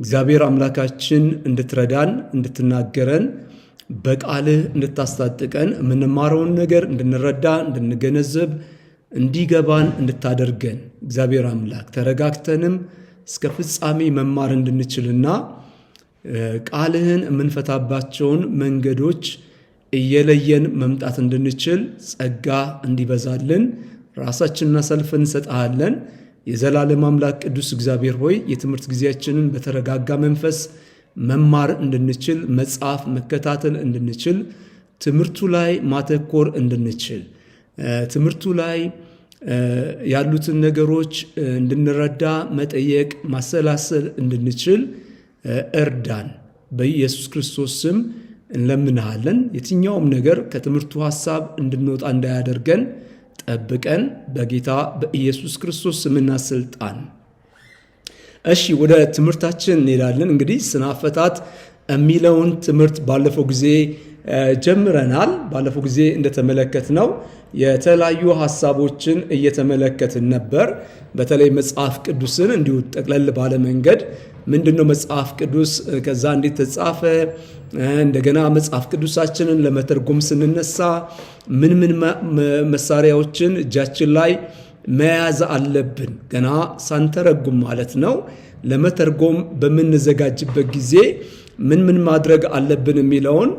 እግዚአብሔር አምላካችን እንድትረዳን እንድትናገረን በቃልህ እንድታስታጥቀን የምንማረውን ነገር እንድንረዳ እንድንገነዘብ እንዲገባን እንድታደርገን እግዚአብሔር አምላክ ተረጋግተንም እስከ ፍጻሜ መማር እንድንችልና ቃልህን የምንፈታባቸውን መንገዶች እየለየን መምጣት እንድንችል ጸጋ እንዲበዛልን ራሳችንን አሳልፈን እንሰጣለን። የዘላለም አምላክ ቅዱስ እግዚአብሔር ሆይ የትምህርት ጊዜያችንን በተረጋጋ መንፈስ መማር እንድንችል መጽሐፍ መከታተል እንድንችል ትምህርቱ ላይ ማተኮር እንድንችል ትምህርቱ ላይ ያሉትን ነገሮች እንድንረዳ መጠየቅ ማሰላሰል እንድንችል እርዳን። በኢየሱስ ክርስቶስ ስም እንለምንሃለን። የትኛውም ነገር ከትምህርቱ ሐሳብ እንድንወጣ እንዳያደርገን ጠብቀን በጌታ በኢየሱስ ክርስቶስ ስምና ስልጣን። እሺ ወደ ትምህርታችን እንሄዳለን። እንግዲህ ስነ አፈታት የሚለውን ትምህርት ባለፈው ጊዜ ጀምረናል። ባለፈው ጊዜ እንደተመለከትነው የተለያዩ ሐሳቦችን እየተመለከትን ነበር። በተለይ መጽሐፍ ቅዱስን እንዲሁ ጠቅለል ባለ መንገድ ምንድነው መጽሐፍ ቅዱስ፣ ከዛ እንዴት ተጻፈ፣ እንደገና መጽሐፍ ቅዱሳችንን ለመተርጎም ስንነሳ ምን መሳሪያዎችን እጃችን ላይ መያዝ አለብን፣ ገና ሳንተረጉም ማለት ነው። ለመተርጎም በምንዘጋጅበት ጊዜ ምን ማድረግ አለብን የሚለውን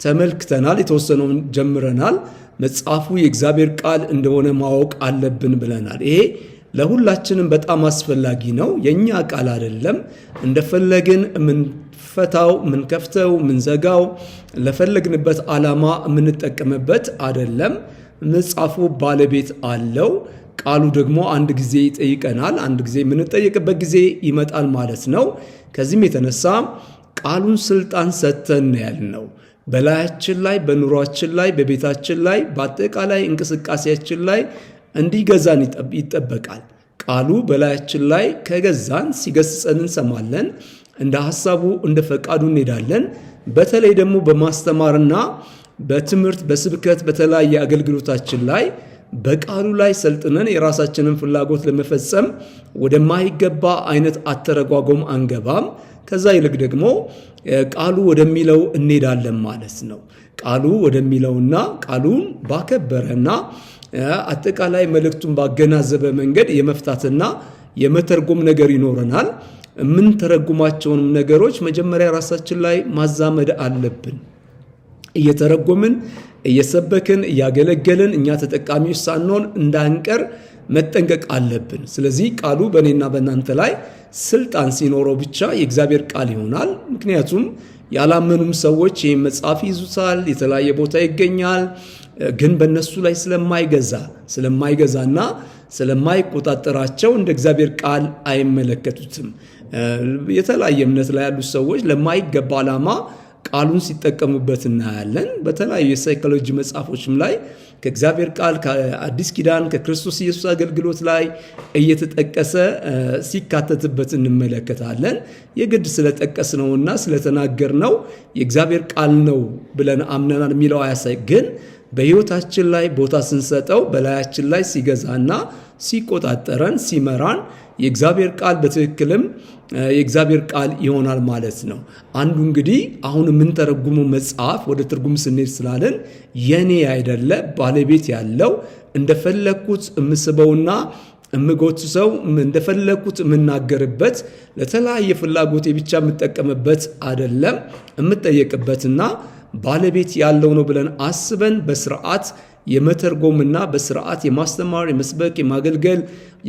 ተመልክተናል። የተወሰነውን ጀምረናል። መጽሐፉ የእግዚአብሔር ቃል እንደሆነ ማወቅ አለብን ብለናል። ይሄ ለሁላችንም በጣም አስፈላጊ ነው። የኛ ቃል አይደለም። እንደፈለግን የምንፈታው የምንከፍተው የምንዘጋው ለፈለግንበት ዓላማ የምንጠቀምበት አይደለም። መጽሐፉ ባለቤት አለው። ቃሉ ደግሞ አንድ ጊዜ ይጠይቀናል። አንድ ጊዜ የምንጠየቅበት ጊዜ ይመጣል ማለት ነው። ከዚህም የተነሳ ቃሉን ስልጣን ሰጥተን ያልነው በላያችን ላይ በኑሯችን ላይ በቤታችን ላይ በአጠቃላይ እንቅስቃሴያችን ላይ እንዲገዛን ይጠበቃል። ቃሉ በላያችን ላይ ከገዛን ሲገስጸን እንሰማለን። እንደ ሐሳቡ እንደ ፈቃዱ እንሄዳለን። በተለይ ደግሞ በማስተማርና በትምህርት በስብከት በተለያየ አገልግሎታችን ላይ በቃሉ ላይ ሰልጥነን የራሳችንን ፍላጎት ለመፈጸም ወደማይገባ አይነት አተረጓጎም አንገባም። ከዛ ይልቅ ደግሞ ቃሉ ወደሚለው እንሄዳለን ማለት ነው። ቃሉ ወደሚለውና ቃሉን ባከበረና አጠቃላይ መልእክቱን ባገናዘበ መንገድ የመፍታትና የመተርጎም ነገር ይኖረናል። የምንተረጉማቸውንም ነገሮች መጀመሪያ ራሳችን ላይ ማዛመድ አለብን። እየተረጎምን እየሰበክን እያገለገልን እኛ ተጠቃሚዎች ሳንሆን እንዳንቀር መጠንቀቅ አለብን። ስለዚህ ቃሉ በእኔና በእናንተ ላይ ስልጣን ሲኖረው ብቻ የእግዚአብሔር ቃል ይሆናል። ምክንያቱም ያላመኑም ሰዎች ይህን መጽሐፍ ይዙታል፣ የተለያየ ቦታ ይገኛል። ግን በእነሱ ላይ ስለማይገዛና ስለማይቆጣጠራቸው እንደ እግዚአብሔር ቃል አይመለከቱትም። የተለያየ እምነት ላይ ያሉት ሰዎች ለማይገባ ዓላማ ቃሉን ሲጠቀሙበት እናያለን። በተለያዩ የሳይኮሎጂ መጽሐፎችም ላይ ከእግዚአብሔር ቃል ከአዲስ ኪዳን ከክርስቶስ ኢየሱስ አገልግሎት ላይ እየተጠቀሰ ሲካተትበት እንመለከታለን። የግድ ስለጠቀስነውና ስለተናገርነው የእግዚአብሔር ቃል ነው ብለን አምነናል የሚለው አያሳይ። ግን በሕይወታችን ላይ ቦታ ስንሰጠው በላያችን ላይ ሲገዛና ሲቆጣጠረን ሲመራን የእግዚአብሔር ቃል በትክክልም የእግዚአብሔር ቃል ይሆናል ማለት ነው። አንዱ እንግዲህ አሁን የምንተረጉመው መጽሐፍ ወደ ትርጉም ስንሄድ ስላለን የኔ አይደለ ባለቤት ያለው እንደፈለኩት የምስበውና የምጎትሰው እንደፈለኩት የምናገርበት ለተለያየ ፍላጎቴ ብቻ የምጠቀምበት አይደለም። የምጠየቅበትና ባለቤት ያለው ነው ብለን አስበን በስርዓት የመተርጎምና በስርዓት የማስተማር የመስበክ የማገልገል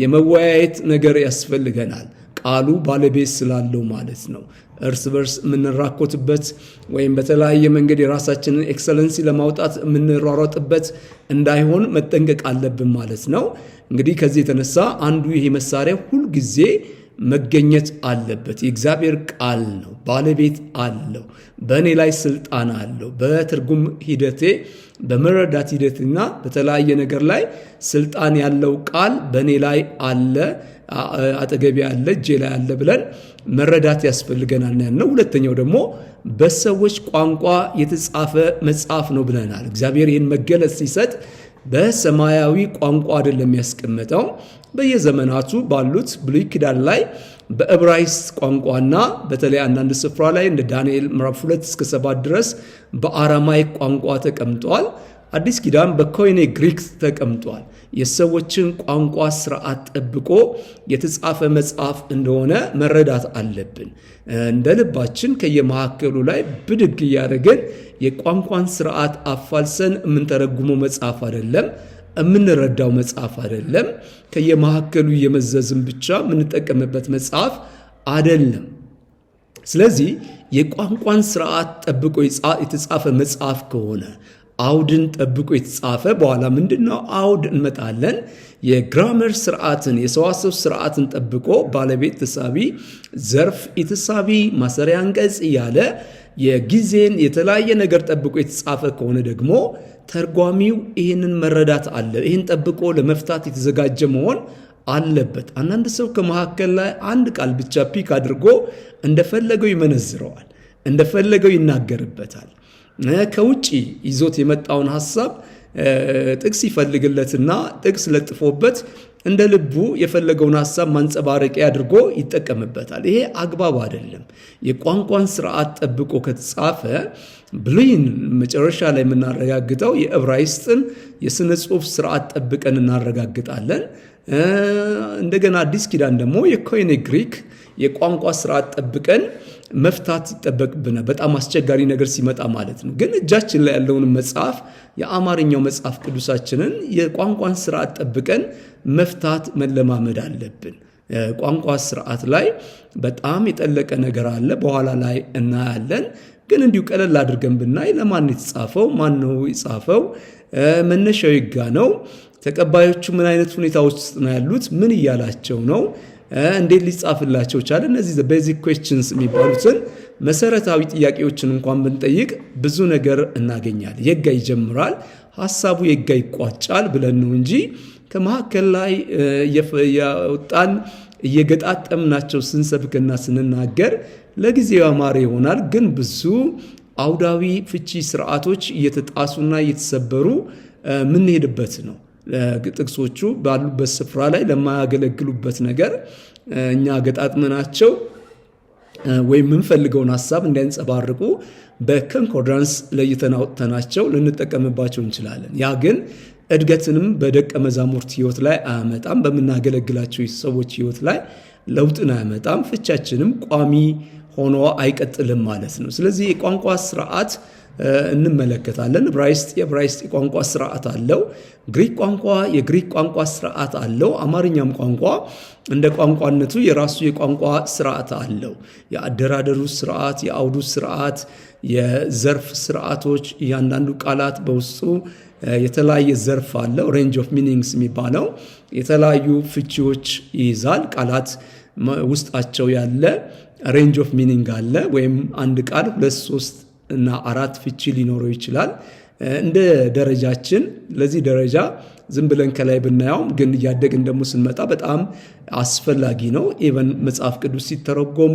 የመወያየት ነገር ያስፈልገናል። ቃሉ ባለቤት ስላለው ማለት ነው። እርስ በርስ የምንራኮትበት ወይም በተለያየ መንገድ የራሳችንን ኤክሰለንሲ ለማውጣት የምንሯሯጥበት እንዳይሆን መጠንቀቅ አለብን ማለት ነው። እንግዲህ ከዚህ የተነሳ አንዱ ይሄ መሳሪያ ሁልጊዜ መገኘት አለበት። የእግዚአብሔር ቃል ነው፣ ባለቤት አለው፣ በእኔ ላይ ስልጣን አለው። በትርጉም ሂደቴ በመረዳት ሂደትና በተለያየ ነገር ላይ ስልጣን ያለው ቃል በእኔ ላይ አለ፣ አጠገቤ አለ፣ እጄ ላይ አለ ብለን መረዳት ያስፈልገናል ነው። ሁለተኛው ደግሞ በሰዎች ቋንቋ የተጻፈ መጽሐፍ ነው ብለናል። እግዚአብሔር ይህን መገለጽ ሲሰጥ በሰማያዊ ቋንቋ አይደለም ያስቀመጠው። በየዘመናቱ ባሉት ብሉይ ኪዳን ላይ በዕብራይስጥ ቋንቋና በተለይ አንዳንድ ስፍራ ላይ እንደ ዳንኤል ምዕራፍ 2-7 ድረስ በአራማይክ ቋንቋ ተቀምጧል። አዲስ ኪዳን በኮይኔ ግሪክ ተቀምጧል። የሰዎችን ቋንቋ ስርዓት ጠብቆ የተጻፈ መጽሐፍ እንደሆነ መረዳት አለብን። እንደ ልባችን ከየመካከሉ ላይ ብድግ እያደረገን የቋንቋን ስርዓት አፋልሰን የምንተረጉመው መጽሐፍ አይደለም፣ የምንረዳው መጽሐፍ አይደለም። ከየመካከሉ የመዘዝም ብቻ የምንጠቀምበት መጽሐፍ አይደለም። ስለዚህ የቋንቋን ስርዓት ጠብቆ የተጻፈ መጽሐፍ ከሆነ አውድን ጠብቆ የተጻፈ በኋላ ምንድነው አውድ እንመጣለን። የግራመር ስርዓትን የሰዋሰው ስርዓትን ጠብቆ ባለቤት፣ ተሳቢ፣ ዘርፍ፣ ኢተሳቢ፣ ማሰሪያ አንቀጽ እያለ የጊዜን የተለያየ ነገር ጠብቆ የተጻፈ ከሆነ ደግሞ ተርጓሚው ይህንን መረዳት አለ። ይህን ጠብቆ ለመፍታት የተዘጋጀ መሆን አለበት። አንዳንድ ሰው ከመካከል ላይ አንድ ቃል ብቻ ፒክ አድርጎ እንደፈለገው ይመነዝረዋል፣ እንደፈለገው ይናገርበታል። ከውጪ ይዞት የመጣውን ሐሳብ ጥቅስ ይፈልግለትና ጥቅስ ለጥፎበት እንደ ልቡ የፈለገውን ሐሳብ ማንጸባረቂያ አድርጎ ይጠቀምበታል። ይሄ አግባብ አይደለም። የቋንቋን ስርዓት ጠብቆ ከተጻፈ ብሉይን መጨረሻ ላይ የምናረጋግጠው የዕብራይስጥን የሥነ ጽሑፍ ስርዓት ጠብቀን እናረጋግጣለን። እንደገና አዲስ ኪዳን ደግሞ የኮይኔ ግሪክ የቋንቋ ስርዓት ጠብቀን መፍታት ይጠበቅብናል። በጣም አስቸጋሪ ነገር ሲመጣ ማለት ነው። ግን እጃችን ላይ ያለውን መጽሐፍ የአማርኛው መጽሐፍ ቅዱሳችንን የቋንቋን ስርዓት ጠብቀን መፍታት መለማመድ አለብን። ቋንቋ ስርዓት ላይ በጣም የጠለቀ ነገር አለ፣ በኋላ ላይ እናያለን። ግን እንዲሁ ቀለል አድርገን ብናይ ለማን የተጻፈው፣ ማን ነው የጻፈው፣ መነሻው ይጋ ነው፣ ተቀባዮቹ ምን አይነት ሁኔታዎች ውስጥ ነው ያሉት፣ ምን እያላቸው ነው፣ እንዴት ሊጻፍላቸው ቻለ? እነዚህ ቤዚክ ኩዌስችንስ የሚባሉትን መሰረታዊ ጥያቄዎችን እንኳን ብንጠይቅ ብዙ ነገር እናገኛለን። የጋ ይጀምራል፣ ሐሳቡ የጋ ይቋጫል ብለን ነው እንጂ ከመካከል ላይ ያወጣን እየገጣጠምናቸው ስንሰብክና ስንናገር ለጊዜው ያማረ ይሆናል። ግን ብዙ አውዳዊ ፍቺ ስርዓቶች እየተጣሱና እየተሰበሩ ምንሄድበት ነው። ጥቅሶቹ ባሉበት ስፍራ ላይ ለማያገለግሉበት ነገር እኛ ገጣጥመናቸው ወይም የምንፈልገውን ሐሳብ እንዳይንጸባርቁ በኮንኮርዳንስ ለይተን አውጥተናቸው ልንጠቀምባቸው እንችላለን። ያ ግን እድገትንም በደቀ መዛሙርት ሕይወት ላይ አያመጣም። በምናገለግላቸው ሰዎች ሕይወት ላይ ለውጥን አያመጣም። ፍቻችንም ቋሚ ሆኖ አይቀጥልም ማለት ነው። ስለዚህ የቋንቋ ስርዓት እንመለከታለን። የዕብራይስጥ የቋንቋ ስርዓት አለው። ግሪክ ቋንቋ የግሪክ ቋንቋ ስርዓት አለው። አማርኛም ቋንቋ እንደ ቋንቋነቱ የራሱ የቋንቋ ስርዓት አለው። የአደራደሩ ስርዓት፣ የአውዱ ስርዓት፣ የዘርፍ ስርዓቶች፣ እያንዳንዱ ቃላት በውስጡ የተለያየ ዘርፍ አለው። ሬንጅ ኦፍ ሚኒንግስ የሚባለው የተለያዩ ፍቺዎች ይይዛል። ቃላት ውስጣቸው ያለ ሬንጅ ኦፍ ሚኒንግ አለ። ወይም አንድ ቃል 2፣ 3 እና 4 ፍቺ ሊኖረው ይችላል እንደ ደረጃችን። ለዚህ ደረጃ ዝም ብለን ከላይ ብናየውም ግን እያደግን ደግሞ ስንመጣ በጣም አስፈላጊ ነው። ኢቨን መጽሐፍ ቅዱስ ሲተረጎም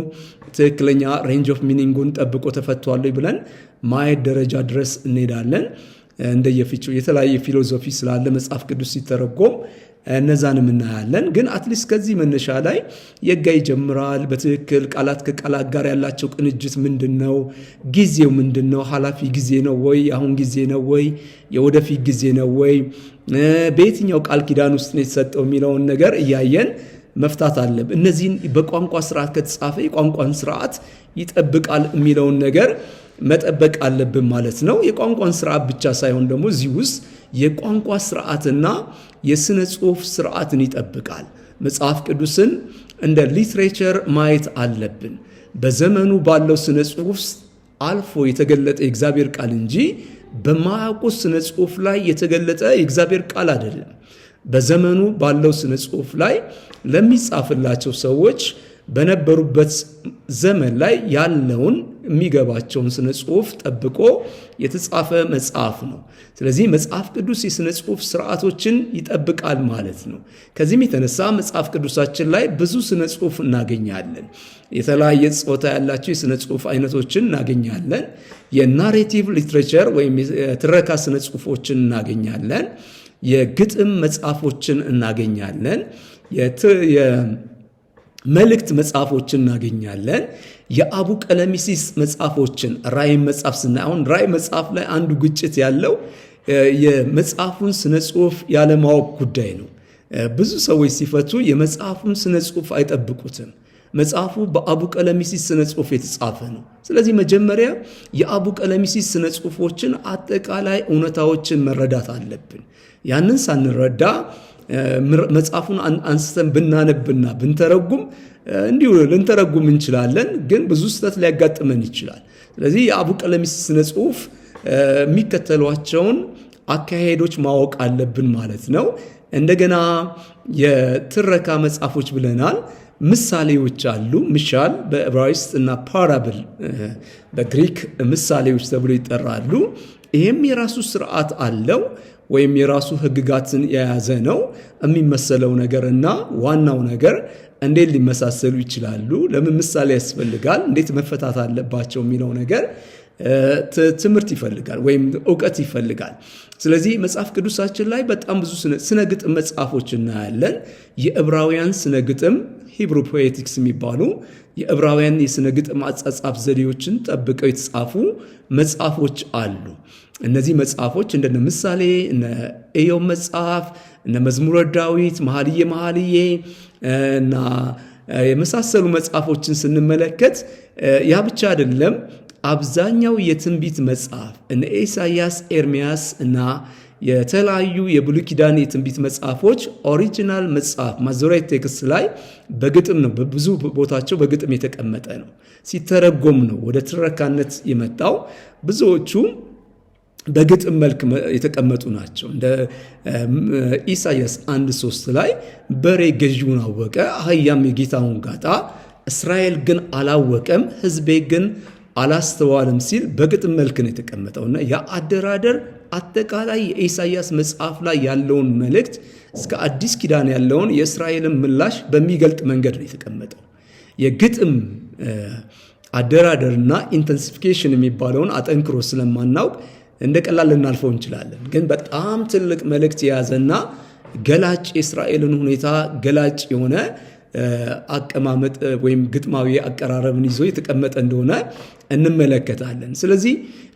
ትክክለኛ ሬንጅ ኦፍ ሚኒንጉን ጠብቆ ተፈቷል ብለን ማየት ደረጃ ድረስ እንሄዳለን። እንደየፍቺው የተለያየ ፊሎሶፊ ስላለ መጽሐፍ ቅዱስ ሲተረጎም እነዛንም እናያለን። ግን አትሊስት ከዚህ መነሻ ላይ የጋ ይጀምራል። በትክክል ቃላት ከቃላት ጋር ያላቸው ቅንጅት ምንድነው? ጊዜው ምንድነው? ኃላፊ ጊዜ ነው ወይ? አሁን ጊዜ ነው ወይ? የወደፊት ጊዜ ነው ወይ? በየትኛው ቃል ኪዳን ውስጥ ነው የተሰጠው የሚለውን ነገር እያየን መፍታት አለብን። እነዚህን በቋንቋ ስርዓት ከተጻፈ የቋንቋን ስርዓት ይጠብቃል የሚለውን ነገር መጠበቅ አለብን ማለት ነው። የቋንቋን ስርዓት ብቻ ሳይሆን ደግሞ እዚህ ውስጥ የቋንቋ ስርዓትና የሥነ ጽሑፍ ስርዓትን ይጠብቃል። መጽሐፍ ቅዱስን እንደ ሊትሬቸር ማየት አለብን። በዘመኑ ባለው ሥነ ጽሑፍ አልፎ የተገለጠ የእግዚአብሔር ቃል እንጂ በማያውቁት ሥነ ጽሑፍ ላይ የተገለጠ የእግዚአብሔር ቃል አይደለም። በዘመኑ ባለው ሥነ ጽሑፍ ላይ ለሚጻፍላቸው ሰዎች በነበሩበት ዘመን ላይ ያለውን የሚገባቸውን ሥነ ጽሑፍ ጠብቆ የተጻፈ መጽሐፍ ነው። ስለዚህ መጽሐፍ ቅዱስ የሥነ ጽሑፍ ስርዓቶችን ይጠብቃል ማለት ነው። ከዚህም የተነሳ መጽሐፍ ቅዱሳችን ላይ ብዙ ሥነ ጽሑፍ እናገኛለን። የተለያየ ጾታ ያላቸው የሥነ ጽሑፍ አይነቶችን እናገኛለን። የናሬቲቭ ሊትሬቸር ወይም የትረካ ሥነ ጽሑፎችን እናገኛለን። የግጥም መጽሐፎችን እናገኛለን። መልእክት መጽሐፎችን እናገኛለን። የአቡ ቀለሚሲስ መጽሐፎችን ራእይ መጽሐፍ ስናይ አሁን ራእይ መጽሐፍ ላይ አንዱ ግጭት ያለው የመጽሐፉን ስነ ጽሑፍ ያለማወቅ ጉዳይ ነው። ብዙ ሰዎች ሲፈቱ የመጽሐፉን ስነ ጽሑፍ አይጠብቁትም። መጽሐፉ በአቡ ቀለሚሲስ ስነ ጽሑፍ የተጻፈ ነው። ስለዚህ መጀመሪያ የአቡ ቀለሚሲስ ስነ ጽሑፎችን አጠቃላይ እውነታዎችን መረዳት አለብን። ያንን ሳንረዳ መጽሐፉን አንስተን ብናነብና ብንተረጉም እንዲሁ ልንተረጉም እንችላለን፣ ግን ብዙ ስህተት ሊያጋጥመን ይችላል። ስለዚህ የአቡ ቀለሚሲስ ስነ ጽሑፍ የሚከተሏቸውን አካሄዶች ማወቅ አለብን ማለት ነው። እንደገና የትረካ መጽሐፎች ብለናል። ምሳሌዎች አሉ። ምሻል በዕብራይስጥ እና ፓራብል በግሪክ ምሳሌዎች ተብሎ ይጠራሉ። ይህም የራሱ ስርዓት አለው ወይም የራሱ ሕግጋትን የያዘ ነው። የሚመሰለው ነገርና ዋናው ነገር እንዴት ሊመሳሰሉ ይችላሉ? ለምን ምሳሌ ያስፈልጋል? እንዴት መፈታት አለባቸው? የሚለው ነገር ትምህርት ይፈልጋል ወይም እውቀት ይፈልጋል። ስለዚህ መጽሐፍ ቅዱሳችን ላይ በጣም ብዙ ስነ ግጥም መጽሐፎች እናያለን። የዕብራውያን ስነ ግጥም ሂብሩ ፖኤቲክስ የሚባሉ የዕብራውያን የስነ ግጥም አጻጻፍ ዘዴዎችን ጠብቀው የተጻፉ መጽሐፎች አሉ። እነዚህ መጽሐፎች እንደነ ምሳሌ፣ እነ ኢዮብ መጽሐፍ፣ እነ መዝሙረ ዳዊት፣ መኃልየ እና የመሳሰሉ መጽሐፎችን ስንመለከት ያ ብቻ አይደለም። አብዛኛው የትንቢት መጽሐፍ እነ ኢሳይያስ፣ ኤርሚያስ እና የተለያዩ የብሉይ ኪዳን የትንቢት መጽሐፎች ኦሪጂናል መጽሐፍ ማዞሬት ቴክስት ላይ በግጥም ነው። በብዙ ቦታቸው በግጥም የተቀመጠ ነው። ሲተረጎም ነው ወደ ትረካነት የመጣው። ብዙዎቹ በግጥም መልክ የተቀመጡ ናቸው። እንደ ኢሳይያስ 1:3 ላይ በሬ ገዢውን አወቀ፣ አህያም የጌታውን ጋጣ፣ እስራኤል ግን አላወቀም፣ ሕዝቤ ግን አላስተዋልም ሲል በግጥም መልክ ነው የተቀመጠውና የአደራደር አጠቃላይ የኢሳይያስ መጽሐፍ ላይ ያለውን መልእክት እስከ አዲስ ኪዳን ያለውን የእስራኤልን ምላሽ በሚገልጥ መንገድ ነው የተቀመጠው። የግጥም አደራደርና ኢንተንሲፊኬሽን የሚባለውን አጠንክሮ ስለማናውቅ እንደ ቀላል ልናልፈው እንችላለን። ግን በጣም ትልቅ መልእክት የያዘና ገላጭ የእስራኤልን ሁኔታ ገላጭ የሆነ አቀማመጥ ወይም ግጥማዊ አቀራረብን ይዞ የተቀመጠ እንደሆነ እንመለከታለን። ስለዚህ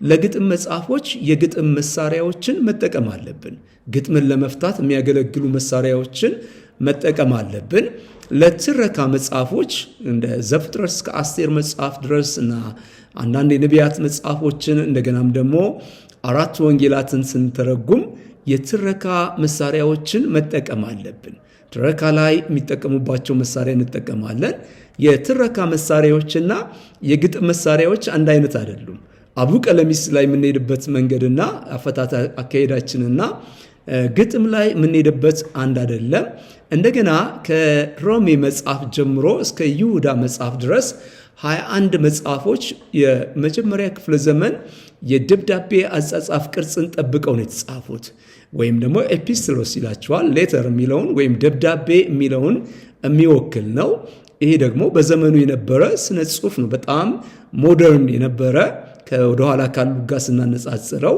ለግጥም መጽሐፎች የግጥም መሳሪያዎችን መጠቀም አለብን። ግጥምን ለመፍታት የሚያገለግሉ መሳሪያዎችን መጠቀም አለብን። ለትረካ መጽሐፎች እንደ ዘፍጥረት እስከ አስቴር መጽሐፍ ድረስ እና አንዳንድ የነቢያት መጽሐፎችን እንደገናም ደግሞ 4 ወንጌላትን ስንተረጉም የትረካ መሳሪያዎችን መጠቀም አለብን። ትረካ ላይ የሚጠቀሙባቸው መሳሪያ እንጠቀማለን። የትረካ መሳሪያዎችና የግጥም መሳሪያዎች አንድ አይነት አይደሉም። አቡ ቀለሚስ ላይ የምንሄድበት መንገድና አፈታታ አካሄዳችንና ግጥም ላይ የምንሄድበት አንድ አይደለም። እንደገና ከሮሜ መጽሐፍ ጀምሮ እስከ ይሁዳ መጽሐፍ ድረስ 21 መጽሐፎች የመጀመሪያ ክፍለ ዘመን የደብዳቤ አጻጻፍ ቅርጽን ጠብቀው ነው የተጻፉት። ወይም ደግሞ ኤፒስትሎስ ይላቸዋል። ሌተር የሚለውን ወይም ደብዳቤ የሚለውን የሚወክል ነው። ይሄ ደግሞ በዘመኑ የነበረ ስነ ጽሑፍ ነው። በጣም ሞደርን የነበረ ከወደኋላ ካሉ ጋር ስናነጻጽረው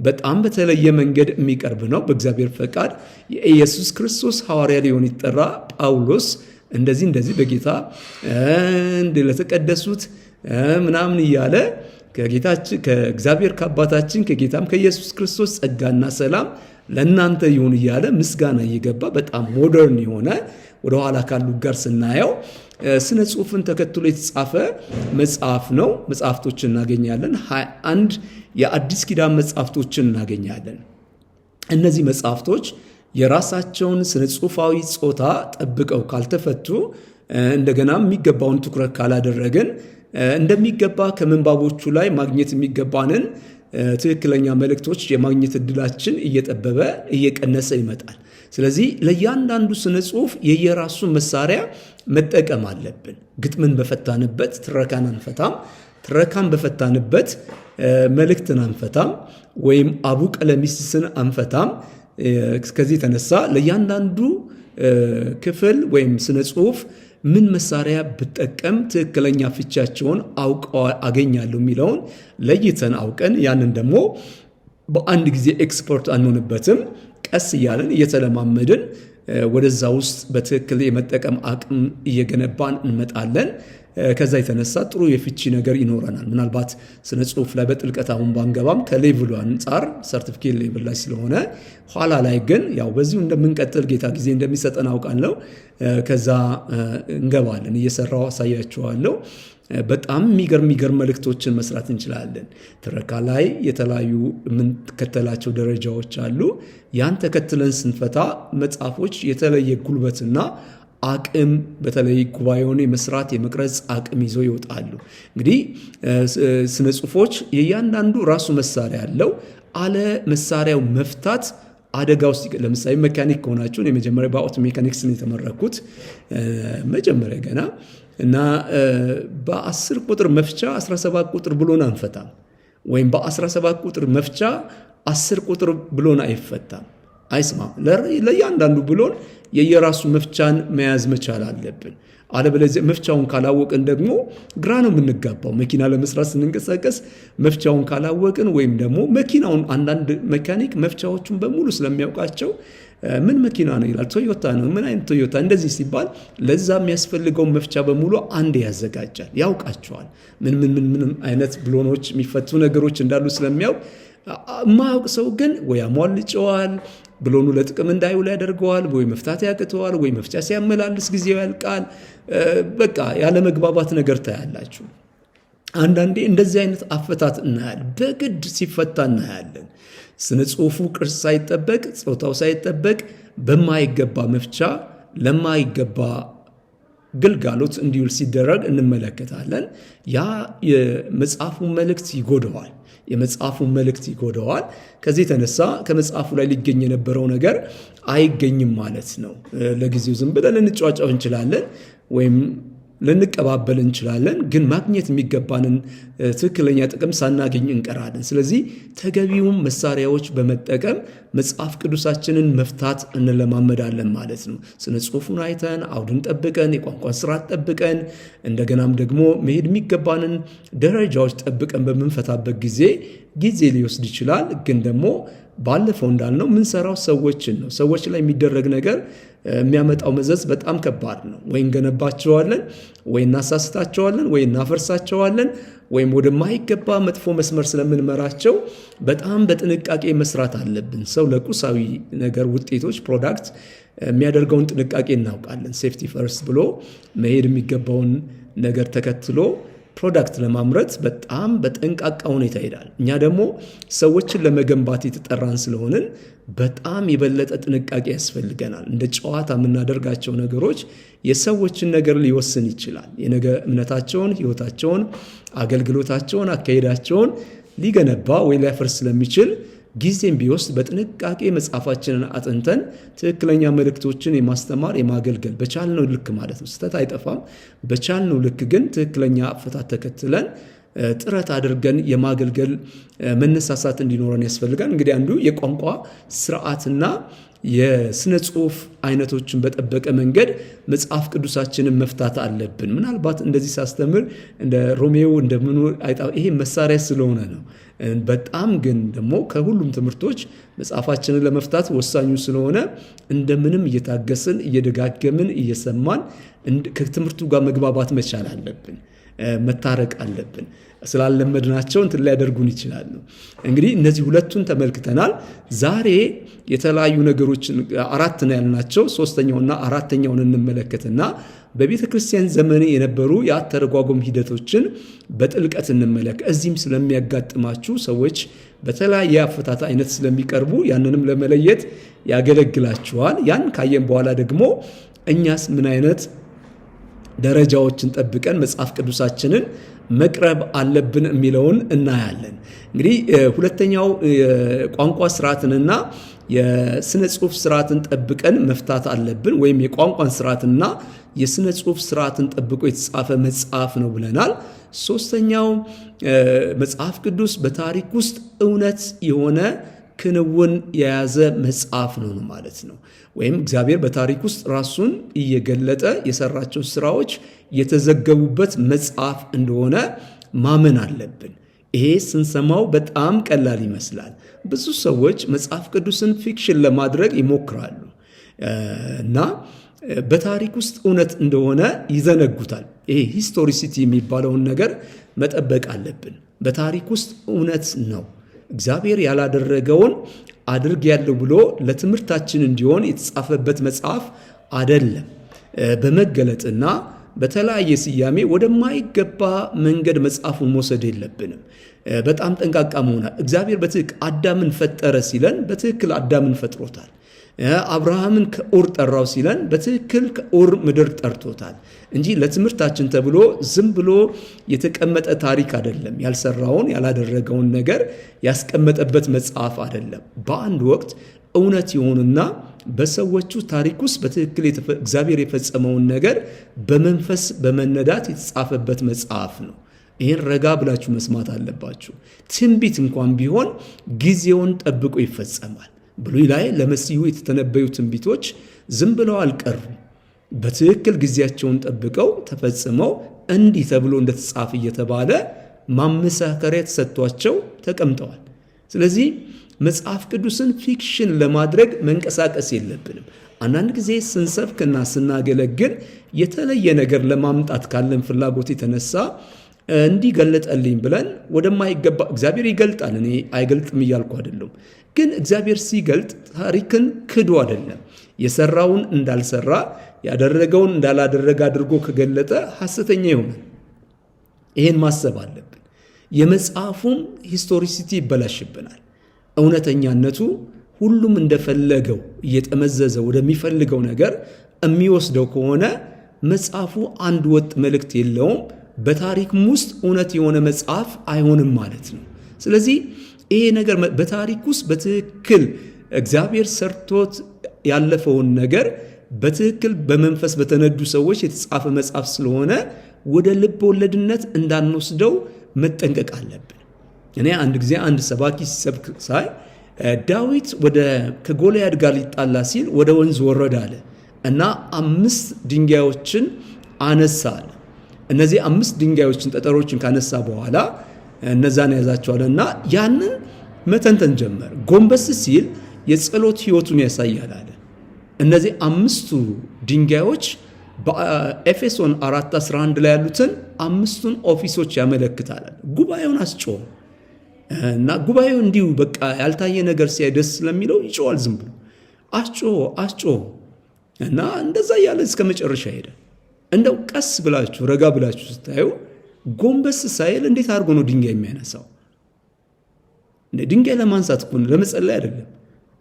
በጣም በተለየ መንገድ የሚቀርብ ነው። በእግዚአብሔር ፈቃድ የኢየሱስ ክርስቶስ ሐዋርያ ሊሆን ይጠራ ጳውሎስ እንደዚህ በጌታ ለተቀደሱት ምናምን እያለ ከጌታችን ከእግዚአብሔር ከአባታችን ከጌታም ከኢየሱስ ክርስቶስ ጸጋና ሰላም ለእናንተ ይሁን እያለ ምስጋና እየገባ በጣም ሞደርን የሆነ ወደ ኋላ ካሉ ጋር ስናየው ስነ ጽሑፍን ተከትሎ የተጻፈ መጽሐፍ ነው። መጽሐፍቶችን እናገኛለን። 21 የአዲስ ኪዳን መጽሐፍቶችን እናገኛለን። እነዚህ መጽሐፍቶች የራሳቸውን ስነ ጽሑፋዊ ጾታ ጠብቀው ካልተፈቱ እንደገና የሚገባውን ትኩረት ካላደረግን እንደሚገባ ከምንባቦቹ ላይ ማግኘት የሚገባንን ትክክለኛ መልእክቶች የማግኘት እድላችን እየጠበበ እየቀነሰ ይመጣል። ስለዚህ ለእያንዳንዱ ስነ ጽሑፍ የየራሱ መሳሪያ መጠቀም አለብን። ግጥምን በፈታንበት ትረካን አንፈታም። ትረካን በፈታንበት መልእክትን አንፈታም፣ ወይም አቡ ቀለሚስስን አንፈታም። ከዚህ የተነሳ ለእያንዳንዱ ክፍል ወይም ስነ ጽሑፍ ምን መሳሪያ ብጠቀም ትክክለኛ ፍቻቸውን አገኛለሁ የሚለውን ለይተን አውቀን ያንን ደግሞ በአንድ ጊዜ ኤክስፐርት አንሆንበትም። ቀስ እያለን እየተለማመድን ወደዛ ውስጥ በትክክል የመጠቀም አቅም እየገነባን እንመጣለን። ከዛ የተነሳ ጥሩ የፍቺ ነገር ይኖረናል። ምናልባት ስነ ጽሁፍ ላይ በጥልቀት አሁን ባንገባም ከሌቭሉ አንጻር ሰርቲፊኬት ሌቭል ላይ ስለሆነ ኋላ ላይ ግን ያው በዚሁ እንደምንቀጥል ጌታ ጊዜ እንደሚሰጠን አውቃለሁ። ከዛ እንገባለን። እየሰራው አሳያችኋለሁ። በጣም የሚገርም መልእክቶችን መስራት እንችላለን። ትረካ ላይ የተለያዩ የምንከተላቸው ደረጃዎች አሉ። ያን ተከትለን ስንፈታ መጽሐፎች የተለየ ጉልበትና አቅም በተለይ ጉባኤውን የመስራት የመቅረጽ አቅም ይዘው ይወጣሉ። እንግዲህ ስነ ጽሁፎች የእያንዳንዱ ራሱ መሳሪያ ያለው አለ መሳሪያው መፍታት አደጋ ውስጥ ለምሳሌ ሜካኒክ ከሆናችሁ የመጀመሪያ በአውቶ ሜካኒክስ ነው የተመረኩት መጀመሪያ ገና እና በ10 ቁጥር መፍቻ 17 ቁጥር ብሎን አንፈታም፣ ወይም በ17 ቁጥር መፍቻ 10 ቁጥር ብሎን አይፈታም። አይስማም። ለእያንዳንዱ ብሎን የየራሱ መፍቻን መያዝ መቻል አለብን። አለበለዚያ መፍቻውን ካላወቅን ደግሞ ግራ ነው የምንጋባው። መኪና ለመስራት ስንንቀሳቀስ መፍቻውን ካላወቅን ወይም ደግሞ መኪናውን አንዳንድ ሜካኒክ መፍቻዎቹን በሙሉ ስለሚያውቃቸው ምን መኪና ነው ይላል፣ ቶዮታ ነው፣ ምን አይነት ቶዮታ እንደዚህ ሲባል ለዛ የሚያስፈልገው መፍቻ በሙሉ አንድ ያዘጋጃል፣ ያውቃቸዋል። ምን አይነት ብሎኖች የሚፈቱ ነገሮች እንዳሉ ስለሚያውቅ የማያውቅ ሰው ግን ወይ ያሟልጨዋል፣ ብሎኑ ለጥቅም እንዳይውል ያደርገዋል፣ ወይ መፍታት ያቅተዋል፣ ወይ መፍቻ ሲያመላልስ ጊዜው ያልቃል። በቃ ያለ መግባባት ነገር ታያላችሁ። አንዳንዴ እንደዚህ አይነት አፈታት እናያለን፣ በግድ ሲፈታ እናያለን። ስነ ጽሁፉ ቅርስ ሳይጠበቅ ጾታው ሳይጠበቅ በማይገባ መፍቻ ለማይገባ ግልጋሎት እንዲውል ሲደረግ እንመለከታለን። ያ የመጽሐፉን መልእክት ይጎደዋል። ከዚህ የተነሳ ከመጽሐፉ ላይ ሊገኝ የነበረው ነገር አይገኝም ማለት ነው። ለጊዜው ዝም ብለን ልንጫጫው እንችላለን ወይም ልንቀባበል እንችላለን፣ ግን ማግኘት የሚገባንን ትክክለኛ ጥቅም ሳናገኝ እንቀራለን። ስለዚህ ተገቢውን መሳሪያዎች በመጠቀም መጽሐፍ ቅዱሳችንን መፍታት እንለማመዳለን ማለት ነው። ስነ ጽሁፉን አይተን አውድን ጠብቀን የቋንቋን ስርዓት ጠብቀን እንደገናም ደግሞ መሄድ የሚገባንን ደረጃዎች ጠብቀን በምንፈታበት ጊዜ ሊወስድ ይችላል። ግን ደግሞ ባለፈው እንዳልነው ምንሰራው ሰዎችን ነው። ሰዎች ላይ የሚደረግ ነገር የሚያመጣው መዘዝ በጣም ከባድ ነው። ወይ እንገነባቸዋለን፣ ወይ እናሳስታቸዋለን፣ ወይ እናፈርሳቸዋለን፣ ወይም ወደማይገባ መጥፎ መስመር ስለምንመራቸው በጣም በጥንቃቄ መስራት አለብን። ሰው ለቁሳዊ ነገር ውጤቶች ፕሮዳክት የሚያደርገውን ጥንቃቄ እናውቃለን። ሴፍቲ ፈርስት ብሎ መሄድ የሚገባውን ነገር ተከትሎ ፕሮዳክት ለማምረት በጣም በጠንቃቃ ሁኔታ ይሄዳል። እኛ ደግሞ ሰዎችን ለመገንባት የተጠራን ስለሆንን በጣም የበለጠ ጥንቃቄ ያስፈልገናል። እንደ ጨዋታ የምናደርጋቸው ነገሮች የሰዎችን ነገር ሊወስን ይችላል። የነገ እምነታቸውን፣ ህይወታቸውን፣ አገልግሎታቸውን፣ አካሄዳቸውን ሊገነባ ወይ ሊያፈርስ ስለሚችል ጊዜም ቢወስድ በጥንቃቄ መጽሐፋችንን አጥንተን ትክክለኛ መልእክቶችን የማስተማር የማገልገል በቻልነው ልክ ማለት ነው። ስህተት አይጠፋም። በቻልነው ልክ ግን ትክክለኛ አፈታት ተከትለን ጥረት አድርገን የማገልገል መነሳሳት እንዲኖረን ያስፈልጋል። እንግዲህ አንዱ የቋንቋ ስርዓትና የስነ ጽሁፍ አይነቶችን በጠበቀ መንገድ መጽሐፍ ቅዱሳችንን መፍታት አለብን። ምናልባት እንደዚህ ሳስተምር እንደ ሮሜዮ እንደምኑ ይሄ መሳሪያ ስለሆነ ነው። በጣም ግን ደግሞ ከሁሉም ትምህርቶች መጽሐፋችንን ለመፍታት ወሳኙ ስለሆነ እንደምንም እየታገስን እየደጋገምን እየሰማን ከትምህርቱ ጋር መግባባት መቻል አለብን። መታረቅ አለብን። ስላለመድናቸው እንትን ሊያደርጉን ይችላሉ። እንግዲህ እነዚህ ሁለቱን ተመልክተናል። ዛሬ የተለያዩ ነገሮችን 4 ነው ያልናቸው፣ 3ኛውና 4ኛውን እንመለከትና በቤተ ክርስቲያን ዘመን የነበሩ የአተረጓጎም ሂደቶችን በጥልቀት እንመለከት። እዚህም ስለሚያጋጥማችሁ ሰዎች በተለያየ አፈታት አይነት ስለሚቀርቡ ያንንም ለመለየት ያገለግላችኋል። ያን ካየን በኋላ ደግሞ እኛስ ምን አይነት ደረጃዎችን ጠብቀን መጽሐፍ ቅዱሳችንን መቅረብ አለብን የሚለውን እናያለን። እንግዲህ ሁለተኛው የቋንቋ ስርዓትንና የስነ ጽሁፍ ስርዓትን ጠብቀን መፍታት አለብን፣ ወይም የቋንቋን ስርዓትና የስነ ጽሁፍ ስርዓትን ጠብቆ የተጻፈ መጽሐፍ ነው ብለናል። ሶስተኛው መጽሐፍ ቅዱስ በታሪክ ውስጥ እውነት የሆነ ክንውን የያዘ መጽሐፍ ነው ማለት ነው። ወይም እግዚአብሔር በታሪክ ውስጥ ራሱን እየገለጠ የሰራቸው ስራዎች የተዘገቡበት መጽሐፍ እንደሆነ ማመን አለብን። ይሄ ስንሰማው በጣም ቀላል ይመስላል። ብዙ ሰዎች መጽሐፍ ቅዱስን ፊክሽን ለማድረግ ይሞክራሉ። እና በታሪክ ውስጥ እውነት እንደሆነ ይዘነጉታል። ይሄ ሂስቶሪሲቲ የሚባለውን ነገር መጠበቅ አለብን። በታሪክ ውስጥ እውነት ነው። እግዚአብሔር ያላደረገውን አድርጌያለሁ ብሎ ለትምህርታችን እንዲሆን የተጻፈበት መጽሐፍ አይደለም። በመገለጥና በተለያየ ስያሜ ወደማይገባ መንገድ መጽሐፉን መውሰድ የለብንም። በጣም ጠንቃቃ መሆናል። እግዚአብሔር በትክክል አዳምን ፈጠረ ሲለን በትክክል አዳምን ፈጥሮታል። አብርሃምን ከኡር ጠራው ሲለን በትክክል ከኡር ምድር ጠርቶታል እንጂ ለትምህርታችን ተብሎ ዝም ብሎ የተቀመጠ ታሪክ አይደለም። ያልሰራውን ያላደረገውን ነገር ያስቀመጠበት መጽሐፍ አይደለም። በአንድ ወቅት እውነት የሆኑና በሰዎቹ ታሪክ ውስጥ በትክክል እግዚአብሔር የፈጸመውን ነገር በመንፈስ በመነዳት የተጻፈበት መጽሐፍ ነው። ይህን ረጋ ብላችሁ መስማት አለባችሁ። ትንቢት እንኳን ቢሆን ጊዜውን ጠብቆ ይፈጸማል። ብሉይ ላይ ለመሲሁ የተተነበዩ ትንቢቶች ዝም ብለው አልቀሩም። በትክክል ጊዜያቸውን ጠብቀው ተፈጽመው እንዲህ ተብሎ እንደተጻፈ እየተባለ ማመሳከሪያ ተሰጥቷቸው ተቀምጠዋል። ስለዚህ መጽሐፍ ቅዱስን ፊክሽን ለማድረግ መንቀሳቀስ የለብንም። አንዳንድ ጊዜ ስንሰብክና ስናገለግል የተለየ ነገር ለማምጣት ካለን ፍላጎት የተነሳ እንዲገለጠልኝ ብለን ወደማይገባ እግዚአብሔር ይገልጣል። እኔ አይገልጥም እያልኩ አይደለም። ግን እግዚአብሔር ሲገልጥ ታሪክን ክዶ አይደለም። የሰራውን እንዳልሰራ ያደረገውን እንዳላደረገ አድርጎ ከገለጠ ሐሰተኛ ይሆናል። ይሄን ማሰብ አለብን። የመጽሐፉም ሂስቶሪሲቲ ይበላሽብናል። እውነተኛነቱ ሁሉም እንደፈለገው እየጠመዘዘ ወደሚፈልገው ነገር የሚወስደው ከሆነ መጽሐፉ አንድ ወጥ መልእክት የለውም። በታሪክም ውስጥ እውነት የሆነ መጽሐፍ አይሆንም ማለት ነው። ስለዚህ ይሄ ነገር በታሪክ ውስጥ በትክክል እግዚአብሔር ሰርቶት ያለፈውን ነገር በትክክል በመንፈስ በተነዱ ሰዎች የተጻፈ መጽሐፍ ስለሆነ ወደ ልብ ወለድነት እንዳንወስደው መጠንቀቅ አለብን። እኔ አንድ ጊዜ አንድ ሰባኪ ሲሰብክ ሳይ ዳዊት ከጎልያድ ጋር ሊጣላ ሲል ወደ ወንዝ ወረደ አለ እና 5 ድንጋዮችን አነሳ አለ። እነዚህ 5 ድንጋዮችን ጠጠሮችን ካነሳ በኋላ እነዛን ያዛቸዋልና ያንን መተንተን ጀመር። ጎንበስ ሲል የጸሎት ህይወቱን ያሳያል አለ። እነዚህ 5ቱ ድንጋዮች በኤፌሶን 4:11 ላይ ያሉትን 5ቱን ኦፊሶች ያመለክታል። ጉባኤውን አስጮኸ እና ጉባኤው እንዲሁ በቃ ያልታየ ነገር ሲያይ ደስ ስለሚለው ይጮዋል። ዝም ብሎ አስጮኸ እና እንደዛ ያለ እስከ መጨረሻ ሄደ። እንደው ቀስ ብላችሁ ረጋ ብላችሁ ስታዩ ጎንበስ ሳይል እንዴት አድርጎ ነው ድንጋይ የሚያነሳው? ድንጋይ ለማንሳት እኮ ለመጸለይ አይደለም።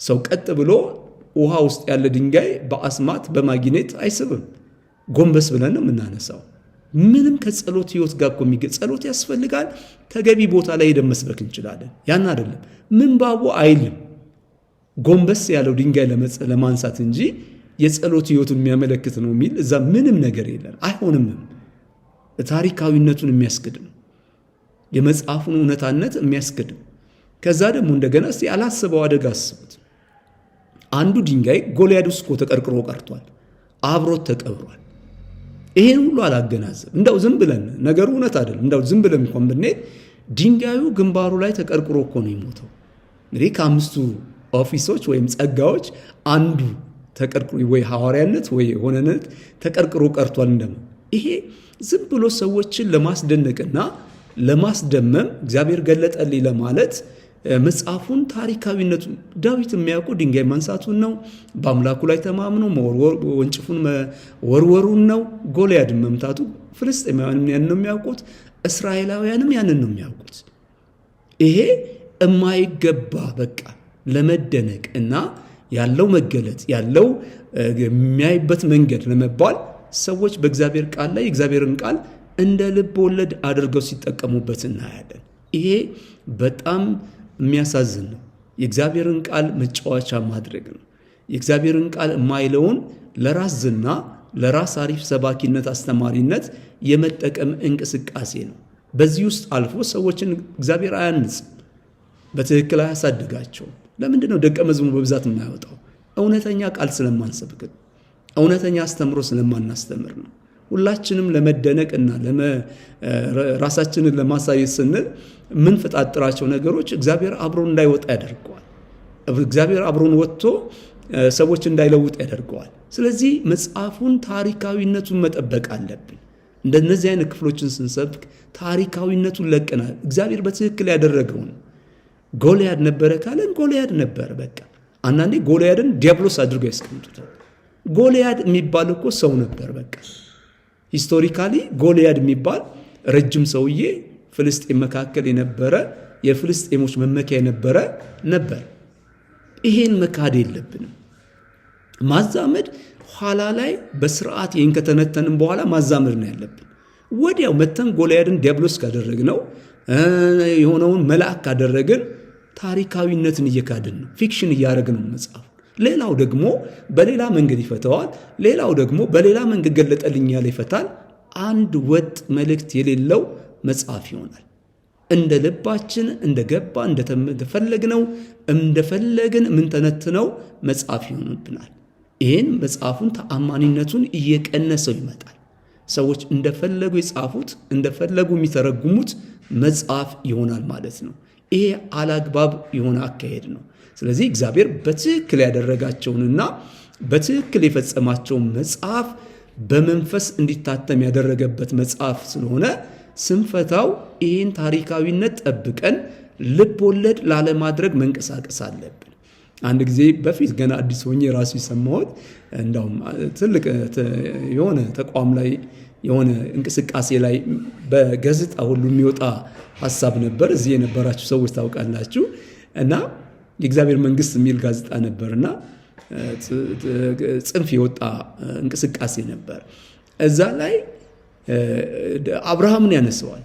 ሰው ቀጥ ብሎ ውሃ ውስጥ ያለ ድንጋይ በአስማት በማግኔት አይስብም። ጎንበስ ብለን ነው የምናነሳው። ምንም ከጸሎት ህይወት ጋር እኮ ጸሎት ያስፈልጋል። ተገቢ ቦታ ላይ ሄደን መስበክ እንችላለን። ያን አይደለም ምንባቡ አይልም። ጎንበስ ያለው ድንጋይ ለማንሳት እንጂ የጸሎት ህይወቱን የሚያመለክት ነው የሚል እዛ ምንም ነገር የለም። አይሆንም። ታሪካዊነቱን የሚያስክድም የመጽሐፉን እውነታነት የሚያስክድም። ከዛ ደግሞ እንደገና እስቲ ያላሰበው አደጋ አስቡት። አንዱ ድንጋይ ጎልያድ ውስጥ እኮ ተቀርቅሮ ቀርቷል፣ አብሮት ተቀብሯል። ይሄን ሁሉ አላገናዘብ። እንደው ዝም ብለን ነገሩ እውነት አይደለም። እንደው ዝም ብለን እንኳን ብንሄድ ድንጋዩ ግንባሩ ላይ ተቀርቅሮ እኮ ነው የሞተው። እንግዲህ ከ5ቱ ኦፊሶች ወይም ጸጋዎች አንዱ ተቀርቅሮ ወይ ሐዋርያነት ወይ የሆነነት ተቀርቅሮ ቀርቷል እንደማ ይሄ ዝም ብሎ ሰዎችን ለማስደነቅና ለማስደመም እግዚአብሔር ገለጠልኝ ለማለት መጽሐፉን ታሪካዊነቱን ዳዊት የሚያውቀው ድንጋይ ማንሳቱን ነው። በአምላኩ ላይ ተማምኖ ወንጭፉን ወርወሩን ነው። ጎልያድን መምታቱ ፍልስጤማውያንም ያንን ነው የሚያውቁት፣ እስራኤላውያንም ያንን ነው የሚያውቁት። ይሄ የማይገባ በቃ ለመደነቅ እና ያለው መገለጥ ያለው የሚያይበት መንገድ ለመባል ሰዎች በእግዚአብሔር ቃል ላይ የእግዚአብሔርን ቃል እንደ ልብ ወለድ አድርገው ሲጠቀሙበት እናያለን። ይሄ በጣም የሚያሳዝን ነው። የእግዚአብሔርን ቃል መጫወቻ ማድረግ ነው። የእግዚአብሔርን ቃል የማይለውን ለራስ ዝና፣ ለራስ አሪፍ ሰባኪነት፣ አስተማሪነት የመጠቀም እንቅስቃሴ ነው። በዚህ ውስጥ አልፎ ሰዎችን እግዚአብሔር አያንጽም፣ በትክክል አያሳድጋቸውም። ለምንድን ነው ደቀ መዝሙር በብዛት የማያወጣው? እውነተኛ ቃል ስለማንሰብክ፣ እውነተኛ አስተምሮ ስለማናስተምር ነው። ሁላችንም ለመደነቅና ራሳችንን ለማሳየት ስንል ምን ፈጣጥራቸው ነገሮች እግዚአብሔር አብሮን እንዳይወጣ ያደርገዋል። እግዚአብሔር አብሮን ወጥቶ ሰዎች እንዳይለውጥ ያደርገዋል። ስለዚህ መጽሐፉን ታሪካዊነቱን መጠበቅ አለብን። እንደነዚህ አይነት ክፍሎችን ስንሰብክ ታሪካዊነቱን ለቀናል። እግዚአብሔር በትክክል ያደረገውን ጎልያድ ነበረ ካለን ጎልያድ ነበረ። በቃ አንዳንዴ ጎልያድን ዲያብሎስ አድርገው ያስቀምጡታል። ጎልያድ የሚባል እኮ ሰው ነበር። በቃ ሂስቶሪካሊ ጎልያድ የሚባል ረጅም ሰውዬ ፍልስጤም መካከል የነበረ የፍልስጤሞች መመኪያ የነበረ ነበር። ይሄን መካድ የለብንም። ማዛመድ ኋላ ላይ በስርዓት ይህን ከተነተንም በኋላ ማዛመድ ነው ያለብን። ወዲያው መተን ጎልያድን ዲያብሎስ ካደረግነው የሆነውን መልአክ ካደረግን ታሪካዊነትን እየካድን ነው፣ ፊክሽን እያደረግን ነው መጽሐፉ። ሌላው ደግሞ በሌላ መንገድ ይፈተዋል፣ ሌላው ደግሞ በሌላ መንገድ ገለጠልኝ ያለ ይፈታል። አንድ ወጥ መልእክት የሌለው መጽሐፍ ይሆናል። እንደ ልባችን እንደገባ እንደፈለግነው እንደፈለግን የምንተነትነው መጽሐፍ ይሆንብናል። ይህን መጽሐፉን ተአማኒነቱን እየቀነሰው ይመጣል። ሰዎች እንደፈለጉ የጻፉት እንደፈለጉ የሚተረጉሙት መጽሐፍ ይሆናል ማለት ነው። ይሄ አላግባብ የሆነ አካሄድ ነው። ስለዚህ እግዚአብሔር በትክክል ያደረጋቸውንና በትክክል የፈጸማቸውን መጽሐፍ በመንፈስ እንዲታተም ያደረገበት መጽሐፍ ስለሆነ ስንፈታው ይህን ታሪካዊነት ጠብቀን ልብ ወለድ ላለማድረግ መንቀሳቀስ አለብን። አንድ ጊዜ በፊት ገና አዲስ ሆኜ ራሱ የሰማሁት እንዳውም ትልቅ የሆነ ተቋም ላይ የሆነ እንቅስቃሴ ላይ በጋዜጣ ሁሉ የሚወጣ ሐሳብ ነበር። እዚህ የነበራችሁ ሰዎች ታውቃላችሁ። እና የእግዚአብሔር መንግስት የሚል ጋዜጣ ነበርና ጽንፍ የወጣ እንቅስቃሴ ነበር። እዛ ላይ አብርሃምን ያነሳዋል።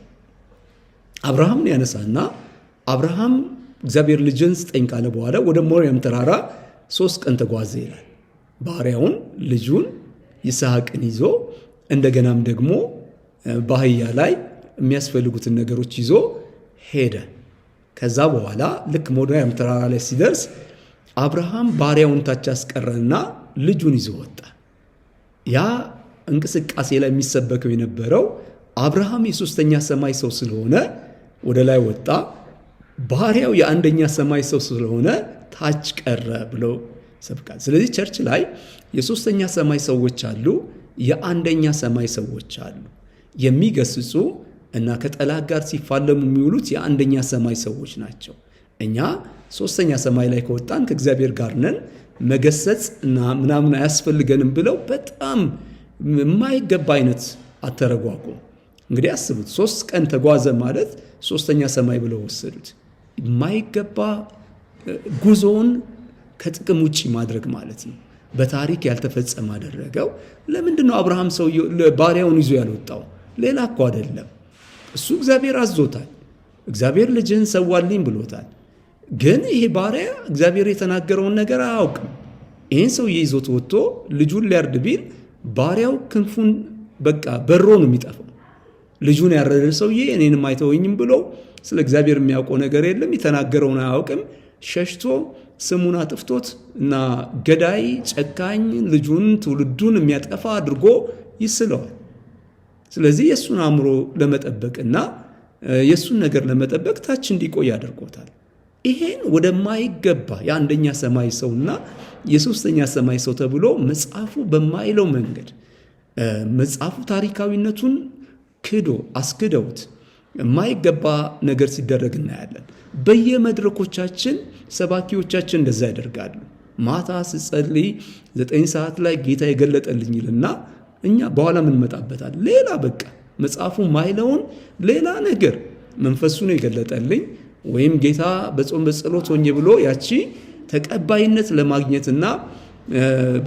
አብርሃምን ያነሳና አብርሃም እግዚአብሔር ልጅን ስጠኝ ካለ በኋላ ወደ ሞሪያም ተራራ 3 ቀን ተጓዘ ይላል። ባሪያውን ልጁን ይስሐቅን ይዞ እንደገናም ደግሞ በአህያ ላይ የሚያስፈልጉትን ነገሮች ይዞ ሄደ። ከዛ በኋላ ልክ ሞሪያም ተራራ ላይ ሲደርስ አብርሃም ባሪያውን ታች አስቀረና ልጁን ይዞ ወጣ። ያ እንቅስቃሴ ላይ የሚሰበከው የነበረው አብርሃም የሶስተኛ ሰማይ ሰው ስለሆነ ወደ ላይ ወጣ፣ ባሪያው የአንደኛ ሰማይ ሰው ስለሆነ ታች ቀረ ብሎ ይሰብካል። ስለዚህ ቸርች ላይ የሶስተኛ ሰማይ ሰዎች አሉ፣ የአንደኛ ሰማይ ሰዎች አሉ። የሚገስጹ እና ከጠላት ጋር ሲፋለሙ የሚውሉት የአንደኛ ሰማይ ሰዎች ናቸው። እኛ ሶስተኛ ሰማይ ላይ ከወጣን ከእግዚአብሔር ጋር ነን፣ መገሰጽ እና ምናምን አያስፈልገንም ብለው በጣም የማይገባ አይነት አተረጓጉም። እንግዲህ አስቡት፣ 3 ቀን ተጓዘ ማለት ሶስተኛ ሰማይ ብለው ወሰዱት። የማይገባ ጉዞውን ከጥቅም ውጪ ማድረግ ማለት ነው። በታሪክ ያልተፈጸመ አደረገው። ለምንድን ነው አብርሃም ሰው ባሪያውን ይዞ ያልወጣው? ሌላ እኮ አይደለም። እሱ እግዚአብሔር አዞታል። እግዚአብሔር ልጅህን ሰዋልኝ ብሎታል። ግን ይሄ ባሪያ እግዚአብሔር የተናገረውን ነገር አያውቅም። ይህን ሰው ይዞት ወጥቶ ልጁን ሊያርድ ቢል ባሪያው ክንፉን በቃ በሮ ነው የሚጠፋው። ልጁን ያረደ ሰውዬ እኔንም አይተወኝም ብሎ ስለ እግዚአብሔር የሚያውቀው ነገር የለም፣ የተናገረውን አያውቅም። ሸሽቶ ስሙን አጥፍቶት እና ገዳይ ጨካኝ ልጁን ትውልዱን የሚያጠፋ አድርጎ ይስለዋል። ስለዚህ የእሱን አእምሮ ለመጠበቅና የእሱን ነገር ለመጠበቅ ታች እንዲቆይ አድርጎታል። ይሄን ወደማይገባ የአንደኛ ሰማይ ሰውና የሶስተኛ ሰማይ ሰው ተብሎ መጽሐፉ በማይለው መንገድ መጽሐፉ ታሪካዊነቱን ክዶ አስክደውት የማይገባ ነገር ሲደረግ እናያለን። በየመድረኮቻችን ሰባኪዎቻችን እንደዛ ያደርጋሉ። ማታ ስጸልይ 9 ሰዓት ላይ ጌታ የገለጠልኝ ይልና እኛ በኋላ ምን መጣበታል ሌላ በቃ መጽሐፉ ማይለውን ሌላ ነገር መንፈሱ ነው የገለጠልኝ ወይም ጌታ በጾም በጸሎት ሆኜ ብሎ ያቺ ተቀባይነት ለማግኘትና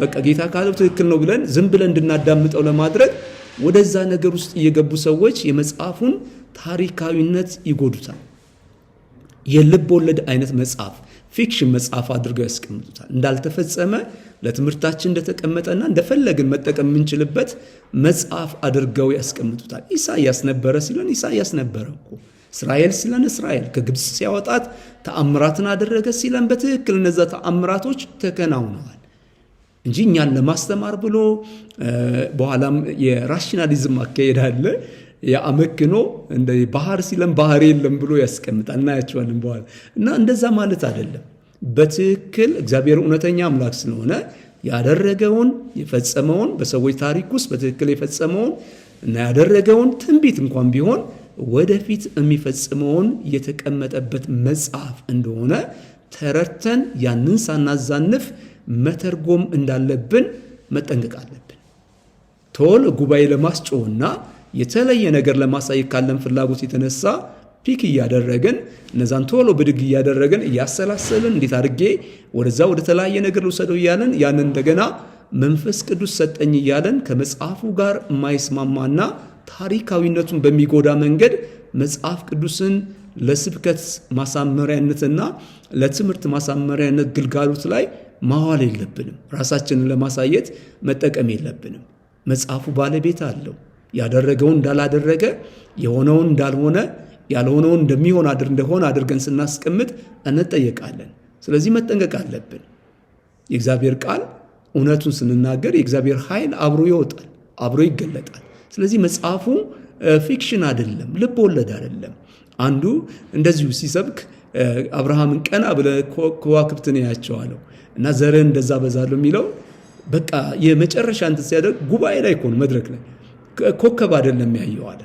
በቃ ጌታ ካለው ትክክል ነው ብለን ዝም ብለን እንድናዳምጠው ለማድረግ ወደዛ ነገር ውስጥ እየገቡ ሰዎች የመጽሐፉን ታሪካዊነት ይጎዱታል። የልብ ወለድ አይነት መጽሐፍ ፊክሽን መጽሐፍ አድርገው ያስቀምጡታል። እንዳልተፈጸመ ለትምህርታችን እንደተቀመጠና እንደፈለግን መጠቀም የምንችልበት መጽሐፍ አድርገው ያስቀምጡታል። ኢሳይያስ ነበረ ሲለን ኢሳይያስ ነበረ እኮ። እስራኤል ሲለን እስራኤል ከግብፅ ሲያወጣት ተአምራትን አደረገ ሲለን በትክክል እነዛ ተአምራቶች ተከናውነዋል እንጂ እኛን ለማስተማር ብሎ በኋላም የራሽናሊዝም አካሄድ አለ። የአመክኖ እንደ ባህር ሲለን ባህር የለም ብሎ ያስቀምጣል። እናያቸዋለን በኋላ እና እንደዛ ማለት አይደለም። በትክክል እግዚአብሔር እውነተኛ አምላክ ስለሆነ ያደረገውን የፈጸመውን በሰዎች ታሪክ ውስጥ በትክክል የፈጸመውን እና ያደረገውን ትንቢት እንኳን ቢሆን ወደፊት የሚፈጽመውን የተቀመጠበት መጽሐፍ እንደሆነ ተረድተን ያንን ሳናዛንፍ መተርጎም እንዳለብን መጠንቀቅ አለብን። ቶሎ ጉባኤ ለማስጮህና የተለየ ነገር ለማሳየት ካለን ፍላጎት የተነሳ ፒክ እያደረግን እነዛን ቶሎ ብድግ እያደረግን እያሰላሰልን እንዴት አድርጌ ወደዛ ወደ ተለያየ ነገር ልውሰደው እያለን ያንን እንደገና መንፈስ ቅዱስ ሰጠኝ እያለን ከመጽሐፉ ጋር የማይስማማና ታሪካዊነቱን በሚጎዳ መንገድ መጽሐፍ ቅዱስን ለስብከት ማሳመሪያነትና ለትምህርት ማሳመሪያነት ግልጋሎት ላይ ማዋል የለብንም። ራሳችንን ለማሳየት መጠቀም የለብንም። መጽሐፉ ባለቤት አለው። ያደረገውን እንዳላደረገ፣ የሆነውን እንዳልሆነ፣ ያልሆነውን እንደሚሆን እንደሆነ አድርገን ስናስቀምጥ እንጠየቃለን። ስለዚህ መጠንቀቅ አለብን። የእግዚአብሔር ቃል እውነቱን ስንናገር የእግዚአብሔር ኃይል አብሮ ይወጣል፣ አብሮ ይገለጣል። ስለዚህ መጽሐፉ ፊክሽን አይደለም፣ ልብ ወለድ አይደለም። አንዱ እንደዚሁ ሲሰብክ አብርሃምን ቀና ብለህ ከዋክብትን ያያቸዋለሁ እና ዘርህን እንደዛ በዛለሁ የሚለው በቃ የመጨረሻ እንትን ሲያደርግ ጉባኤ ላይ እኮ ነው፣ መድረክ ላይ ኮከብ አይደለም ያየው አለ።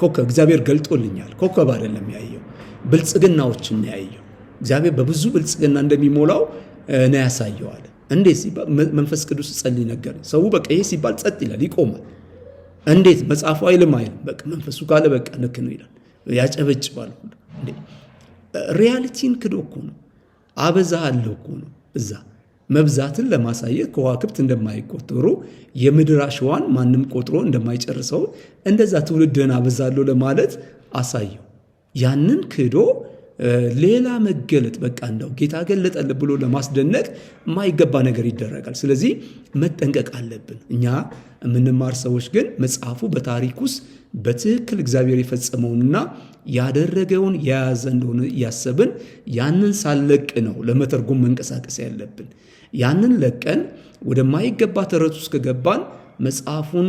ኮከብ እግዚአብሔር ገልጦልኛል፣ ኮከብ አይደለም ያየው፣ ብልጽግናዎችን ያየው። እግዚአብሔር በብዙ ብልጽግና እንደሚሞላው ነው ያሳየው አለ። እንዴት ሲባል መንፈስ ቅዱስ ጸልይ ነገር ሰው በቃ ይሄ ሲባል ጸጥ ይላል፣ ይቆማል። እንዴት መጽሐፉ አይልም በቃ መንፈሱ ካለ በቃ ልክ ነው ይላል፣ ያጨበጭባል። እንዴ ሪያሊቲን ክዶ እኮ ነው፣ አበዛሃለሁ እኮ ነው። እዛ መብዛትን ለማሳየት ከዋክብት እንደማይቆጠሩ የምድር አሸዋን ማንም ቆጥሮ እንደማይጨርሰው እንደዛ ትውልድህን አበዛለሁ ለማለት አሳየው። ያንን ክዶ ሌላ መገለጥ በቃ እንደው ጌታ ገለጠል ብሎ ለማስደነቅ የማይገባ ነገር ይደረጋል። ስለዚህ መጠንቀቅ አለብን። እኛ የምንማር ሰዎች ግን መጽሐፉ በታሪክ ውስጥ በትክክል እግዚአብሔር የፈጸመውንና ያደረገውን የያዘ እንደሆነ እያሰብን ያንን ሳለቅ ነው ለመተርጎም መንቀሳቀስ ያለብን። ያንን ለቀን ወደማይገባ ተረት ውስጥ ከገባን መጽሐፉን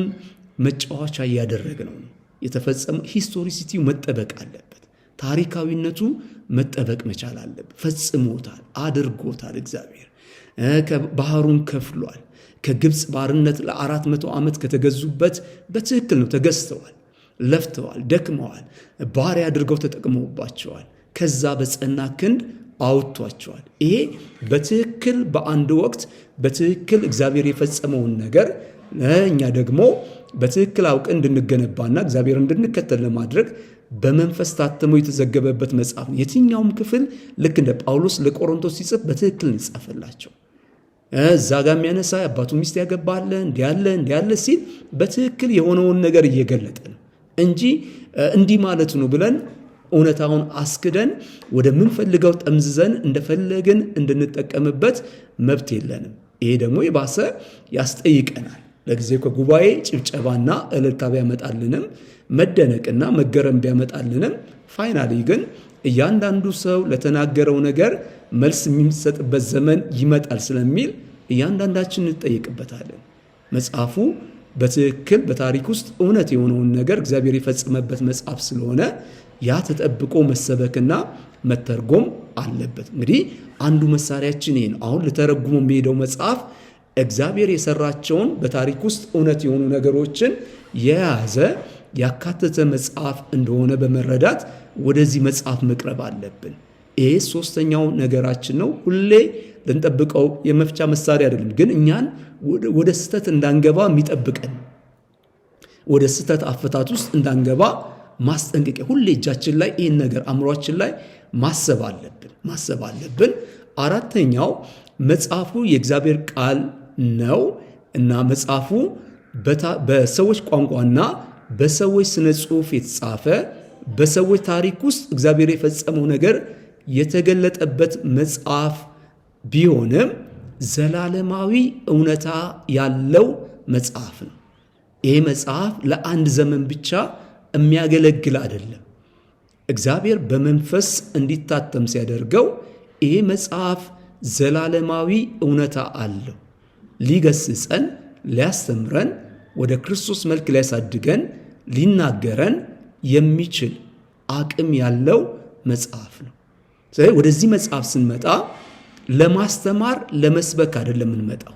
መጫወቻ እያደረግነው ነው። የተፈጸመው ሂስቶሪሲቲው መጠበቅ አለበት። ታሪካዊነቱ መጠበቅ መቻል አለበት። ፈጽሞታል፣ አድርጎታል። እግዚአብሔር ባህሩን ከፍሏል። ከግብፅ ባርነት ለ400 ዓመት ከተገዙበት በትክክል ነው ተገዝተዋል፣ ለፍተዋል፣ ደክመዋል፣ ባሪያ አድርገው ተጠቅመውባቸዋል። ከዛ በጸና ክንድ አውጥቷቸዋል። ይሄ በትክክል በአንድ ወቅት በትክክል እግዚአብሔር የፈጸመውን ነገር እኛ ደግሞ በትክክል አውቀን እንድንገነባና እግዚአብሔር እንድንከተል ለማድረግ በመንፈስ ታትሞ የተዘገበበት መጽሐፍ ነው። የትኛውም ክፍል ልክ እንደ ጳውሎስ ለቆሮንቶስ ሲጽፍ በትክክል እንጻፈላቸው። እዛ ጋር የሚያነሳ አባቱ ሚስት ያገባለ እንዲያለ ሲል በትክክል የሆነውን ነገር እየገለጠ ነው እንጂ እንዲህ ማለት ነው ብለን እውነታውን አስክደን ወደምንፈልገው ጠምዝዘን እንደፈለግን እንድንጠቀምበት መብት የለንም። ይሄ ደግሞ የባሰ ያስጠይቀናል። ለጊዜው ከጉባኤ ጭብጨባና እልልታ ቢያመጣልንም መደነቅና መገረም ቢያመጣልንም ፋይናሊ ግን እያንዳንዱ ሰው ለተናገረው ነገር መልስ የሚሰጥበት ዘመን ይመጣል ስለሚል እያንዳንዳችን እንጠይቅበታለን። መጽሐፉ በትክክል በታሪክ ውስጥ እውነት የሆነውን ነገር እግዚአብሔር የፈጸመበት መጽሐፍ ስለሆነ ያ ተጠብቆ መሰበክና መተርጎም አለበት። እንግዲህ አንዱ መሳሪያችን ይሄ ነው። አሁን ልተረጉሞ የሚሄደው መጽሐፍ እግዚአብሔር የሰራቸውን በታሪክ ውስጥ እውነት የሆኑ ነገሮችን የያዘ ያካተተ መጽሐፍ እንደሆነ በመረዳት ወደዚህ መጽሐፍ መቅረብ አለብን። ይሄ ሶስተኛው ነገራችን ነው። ሁሌ ልንጠብቀው የመፍቻ መሳሪያ አይደለም፣ ግን እኛን ወደ ስህተት እንዳንገባ የሚጠብቀን ወደ ስህተት አፈታት ውስጥ እንዳንገባ ማስጠንቀቂያ ሁሌ እጃችን ላይ ይህን ነገር አእምሯችን ላይ ማሰብ አለብን። አራተኛው መጽሐፉ የእግዚአብሔር ቃል ነው እና መጽሐፉ በሰዎች ቋንቋና በሰዎች ስነ ጽሑፍ የተጻፈ በሰዎች ታሪክ ውስጥ እግዚአብሔር የፈጸመው ነገር የተገለጠበት መጽሐፍ ቢሆንም ዘላለማዊ እውነታ ያለው መጽሐፍ ነው። ይህ መጽሐፍ ለአንድ ዘመን ብቻ የሚያገለግል አይደለም። እግዚአብሔር በመንፈስ እንዲታተም ሲያደርገው ይህ መጽሐፍ ዘላለማዊ እውነታ አለው። ሊገስጸን፣ ሊያስተምረን፣ ወደ ክርስቶስ መልክ ሊያሳድገን፣ ሊናገረን የሚችል አቅም ያለው መጽሐፍ ነው። ስለዚህ ወደዚህ መጽሐፍ ስንመጣ ለማስተማር ለመስበክ አይደለም የምንመጣው።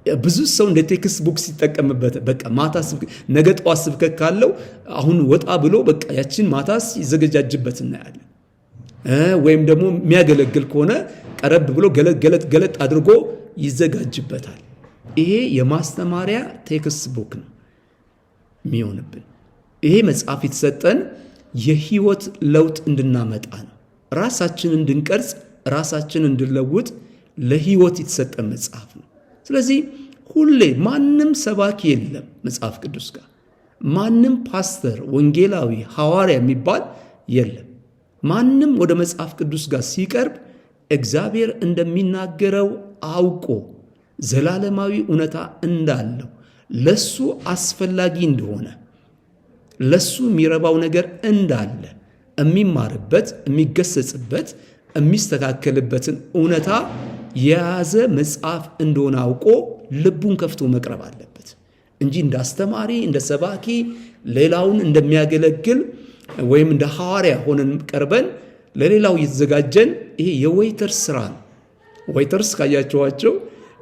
ብዙ ሰው እንደ ቴክስት ቡክ ሲጠቀምበት በቃ ማታ ነገ ጠዋት ስብከት ካለው አሁን ወጣ ብሎ በቃ ያችን ማታ ሲዘገጃጅበት እናያለን። ወይም ደግሞ የሚያገለግል ከሆነ ቀረብ ብሎ ገለጥ አድርጎ ይዘጋጅበታል። ይሄ የማስተማሪያ ቴክስት ቡክ ነው የሚሆንብን። ይሄ መጽሐፍ የተሰጠን የህይወት ለውጥ እንድናመጣ ነው። ራሳችንን እንድንቀርጽ፣ ራሳችንን እንድንለውጥ ለህይወት የተሰጠን መጽሐፍ ነው። ስለዚህ ሁሌ ማንም ሰባኪ የለም መጽሐፍ ቅዱስ ጋር፣ ማንም ፓስተር፣ ወንጌላዊ፣ ሐዋርያ የሚባል የለም። ማንም ወደ መጽሐፍ ቅዱስ ጋር ሲቀርብ እግዚአብሔር እንደሚናገረው አውቆ ዘላለማዊ እውነታ እንዳለው፣ ለሱ አስፈላጊ እንደሆነ፣ ለሱ የሚረባው ነገር እንዳለ የሚማርበት፣ የሚገሰጽበት፣ የሚስተካከልበትን እውነታ የያዘ መጽሐፍ እንደሆነ አውቆ ልቡን ከፍቶ መቅረብ አለበት እንጂ እንደ አስተማሪ፣ እንደ ሰባኪ፣ ሌላውን እንደሚያገለግል ወይም እንደ ሐዋርያ ሆነን ቀርበን ለሌላው እየተዘጋጀን፣ ይሄ የዌይተርስ ስራ ነው። ዌይተርስ ካያቸዋቸው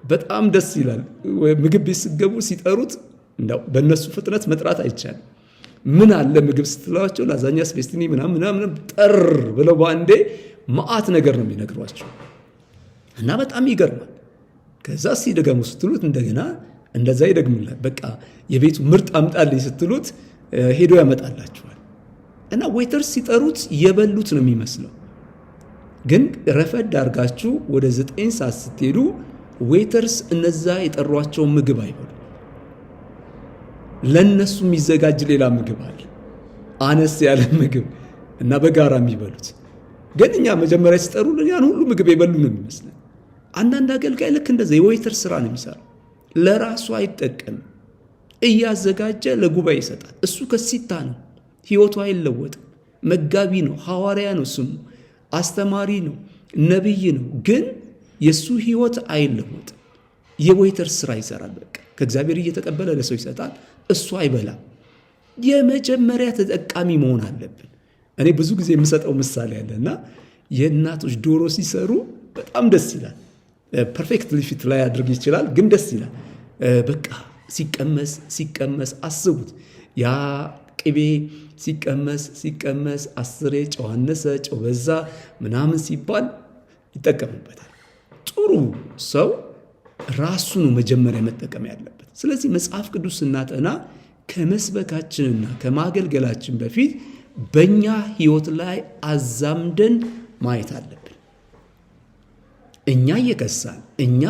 በጣም ደስ ይላል። ምግብ ቤት ስትገቡ ሲጠሩት እንደው በእነሱ ፍጥነት መጥራት አይቻልም። ምን አለ ምግብ ስትሏቸው ላዛኛ ስፔስቲኒ ምናምን ጠር ብለው በአንዴ መዓት ነገር ነው የሚነግሯቸው እና በጣም ይገርማል። ከዛ ሲደገሙ ስትሉት እንደገና እንደዛ ይደግምላል። በቃ የቤቱ ምርጥ አምጣልኝ ስትሉት ሄዶ ያመጣላችኋል። እና ዌይተርስ ሲጠሩት የበሉት ነው የሚመስለው። ግን ረፈድ አድርጋችሁ ወደ 9 ሰዓት ስትሄዱ ዌይተርስ እነዛ የጠሯቸውን ምግብ አይበሉ። ለነሱ የሚዘጋጅ ሌላ ምግብ አለ፣ አነስ ያለ ምግብ እና በጋራ የሚበሉት። ግን እኛ መጀመሪያ ሲጠሩ ያን ሁሉ ምግብ የበሉ ነው የሚመስለን። አንዳንድ አገልጋይ ልክ እንደዛ የዌይተር ስራ ነው የሚሰራው። ለራሱ አይጠቀምም፣ እያዘጋጀ ለጉባኤ ይሰጣል። እሱ ከሲታ ነው፣ ህይወቱ አይለወጥም። መጋቢ ነው፣ ሐዋርያ ነው፣ ስሙ አስተማሪ ነው፣ ነቢይ ነው። ግን የሱ ህይወት አይለወጥም። የዌይተር ስራ ይሰራል። በቃ ከእግዚአብሔር እየተቀበለ ለሰው ይሰጣል። እሱ አይበላም። የመጀመሪያ ተጠቃሚ መሆን አለብን። እኔ ብዙ ጊዜ የምሰጠው ምሳሌ አለና የእናቶች ዶሮ ሲሰሩ በጣም ደስ ይላል። ፐርፌክትሊ ፊት ላይ አድርግ ይችላል፣ ግን ደስ ይላል። በቃ ሲቀመስ አስቡት። ያ ቅቤ ሲቀመስ 10 ጨው አነሰ፣ ጨው በዛ ምናምን ሲባል ይጠቀምበታል። ጥሩ ሰው ራሱ ነው መጀመሪያ መጠቀም ያለበት። ስለዚህ መጽሐፍ ቅዱስ ስናጠና ከመስበካችንና ከማገልገላችን በፊት በእኛ ህይወት ላይ አዛምደን ማየት አለብን። እኛ እየከሳን፣ እኛ